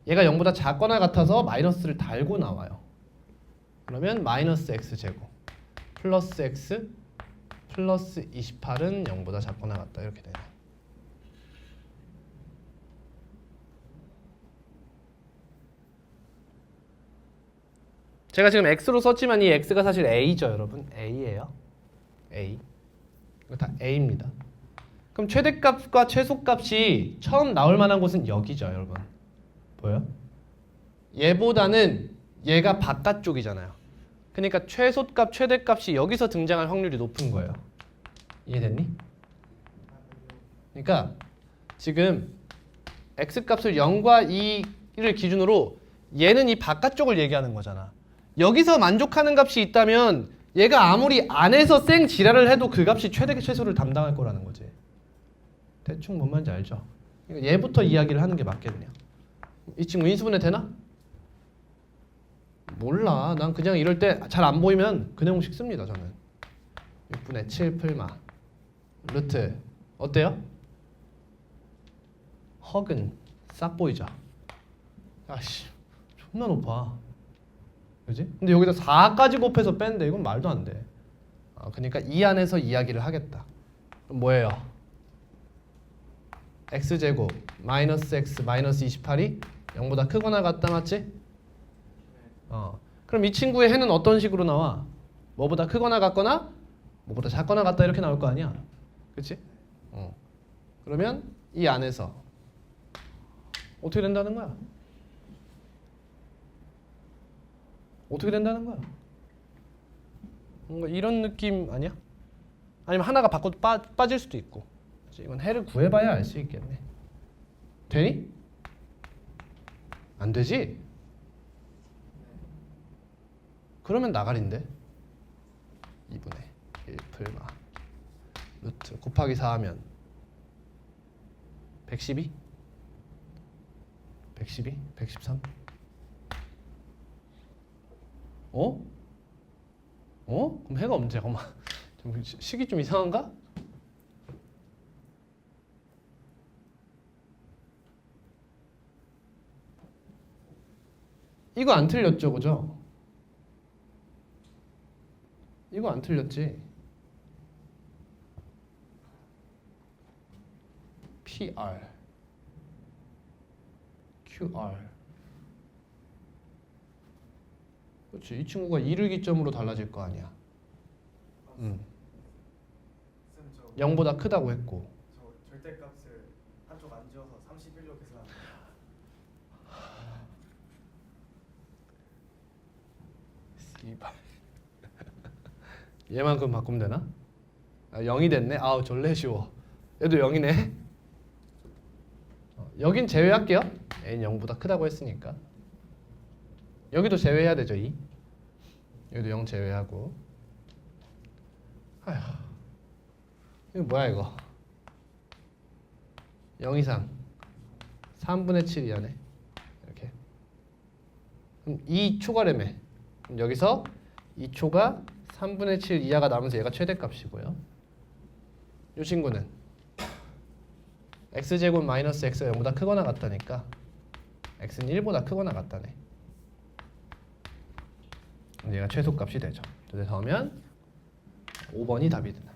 얘가 0보다 작거나 같아서 마이너스를 달고 나와요. 그러면 마이너스 x 제곱 플러스 x 플러스 28은 0보다 작거나 같다 이렇게 되네. 제가 지금 x로 썼지만 이 x가 사실 a죠, 여러분. a예요. a. 이거 다 a입니다. 그럼 최대값과 최소값이 처음 나올 만한 곳은 여기죠, 여러분. 보여요? 얘보다는 얘가 바깥쪽이잖아요. 그러니까 최소값, 최대값이 여기서 등장할 확률이 높은 거예요. 이해됐니? 그러니까 지금 x값을 0과 2를 기준으로 얘는 이 바깥쪽을 얘기하는 거잖아. 여기서 만족하는 값이 있다면 얘가 아무리 안에서 쌩 지랄을 해도 그 값이 최대 최소를 담당할 거라는 거지. 대충 뭔 말인지 알죠? 얘부터 이야기를 하는 게 맞겠네요. 이 친구 인수분해 되나? 몰라. 난 그냥 이럴 때 잘 안 보이면 근해공식 씁니다. 저는 6분의 7 풀마 루트 어때요? 허근 싹 보이죠? 아씨 존나 높아. 그지? 근데 여기다 4까지 곱해서 뺀대. 이건 말도 안 돼. 그러니까 이 안에서 이야기를 하겠다. 그럼 뭐예요? x제곱 마이너스 x 마이너스 28이 0보다 크거나 같다, 맞지? 그럼 이 친구의 해는 어떤 식으로 나와? 뭐보다 크거나 같거나 뭐보다 작거나 같다 이렇게 나올 거 아니야? 그치? 그러면 이 안에서 어떻게 된다는 거야? 어떻게 된다는 거야? 뭔가 이런 느낌 아니야? 아니면 하나가 바꿔 빠질 수도 있고. 그치? 이건 해를 구해봐야 알 수 있겠네. 되니? 안 되지? 그러면 나가린데 2분의 1 풀마 루트 곱하기 4 하면 112? 112? 113? 어? 그럼 해가 언제? 잠깐만 좀 식이 좀 이상한가? 이거 안 틀렸죠, 그죠? 이거 안 틀렸지? PR, QR. 그렇지. 이 친구가 2를 기점으로 달라질 거 아니야. 쌤, 저 0보다 크다고 했고. 절대값을 한쪽 안 지워서 31로 계산. 씨발. 얘만큼 바꾸면 되나? 0이 됐네. 아우 졸래 쉬워. 얘도 0이네. 여긴 제외할게요. n 0보다 크다고 했으니까. 여기도 제외해야 되죠. 2. 여기도 0 제외하고. 아휴. 이거 뭐야 이거? 0 이상 3분의 7 이하네. 이렇게. 그럼 2 초과래매. 그럼 여기서 2초가 3분의 7 이하가 남으면서 얘가 최대값이고요. 이 친구는 x제곱 마이너스 x가 0보다 크거나 같다니까 x는 1보다 크거나 같다네. 얘가 최소값이 되죠. 그래서 하면 5번이 답이 되나.